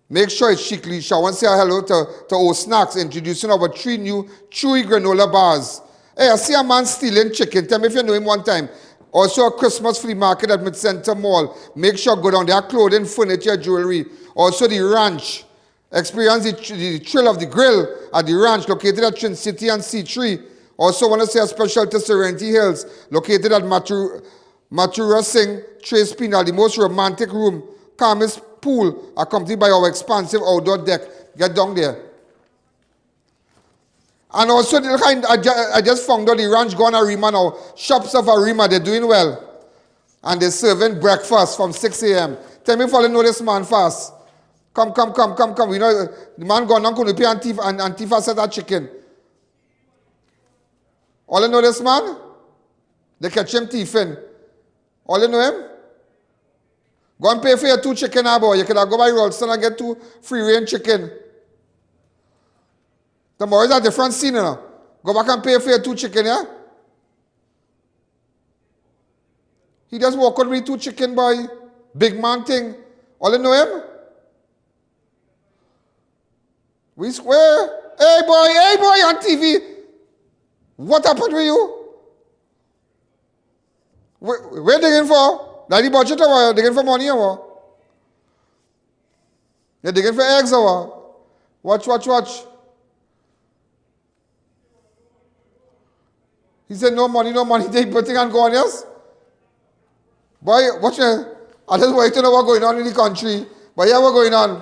Make sure it's Chic Leisha. I want to say hello to O Snacks, introducing our 3 new chewy granola bars. Hey, I see a man stealing chicken. Tell me if you know him one time. Also, a Christmas flea market at Mid-Center Mall. Make sure go down there. Clothing, furniture, jewelry. Also, the ranch. Experience the thrill of the grill at the ranch, located at Trin City and C3. Also want to say a special to Serenity Hills, located at Mathura Singh Trace Penal, the most romantic room, calmest pool, accompanied by our expansive outdoor deck. Get down there. And also, I just found out the ranch gone Arima now. Shops of Arima, they're doing well. And they're serving breakfast from 6 a.m. Tell me if I know this man fast. Come. We know the man gone on Kunupi and Tifa said that chicken. All you know this man? They catch him thieving. All you know him? Go and pay for your 2 chicken, boy. You could go by Rolston and get 2 free-range chicken. Tomorrow is a different scene, you know. Go back and pay for your 2 chicken, yeah? He just walk out with 2 chicken, boy. Big man thing. All you know him? We square. Hey, boy, on TV. What happened with you? Where digging for? Daddy budget or what? Digging for money or what? You're digging for eggs or what? Watch. He said no money. Take putting and going, yes? Boy, watch it. I just want to know what's going on in the country. But yeah, what's going on?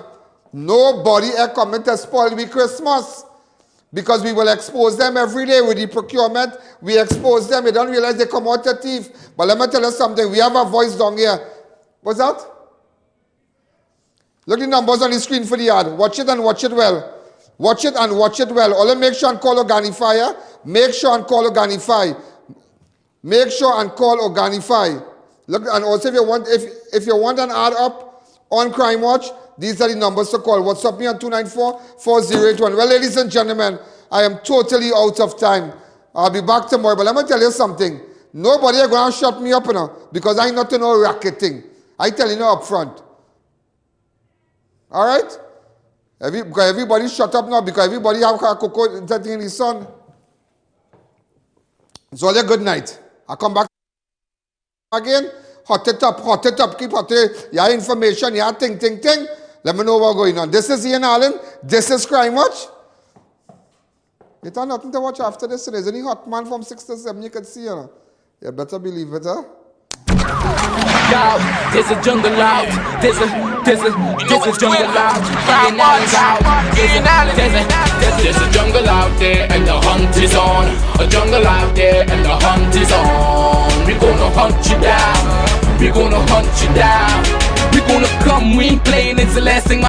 Nobody are coming to spoil me Christmas. Because we will expose them every day with the procurement. We expose them. They don't realize they come out a thief. But let me tell you something. We have a voice down here. What's that? Look at the numbers on the screen for the ad. Watch it and watch it well. Watch it and watch it well. Only make sure and call Organifi. Make sure and call Organifi. Make sure and call Organifi. Look, and also if you want an ad up on Crime Watch, these are the numbers to call. WhatsApp me on 294-4081. Well, ladies and gentlemen, I am totally out of time. I'll be back tomorrow. But let me tell you something. Nobody is going to shut me up now because I not to know racketing. I tell you up front. All right? Because everybody shut up now because everybody have a cocoa thing in the sun. It's all a good night. I'll come back again. Hot it up, keep hot it. Your information, your ting. Let me know what's going on. This is Ian Allen. This is Crime Watch. You have nothing to watch after this. There's any hot man from 6 to 7 you can see. You know? You better believe it, huh? Yo, there's a jungle out. There's a jungle out. There's a jungle out there and the hunt is on. A jungle out there and the hunt is on. We're gonna hunt you down. We're gonna hunt you down. We're gonna come, we ain't playing, it's the last thing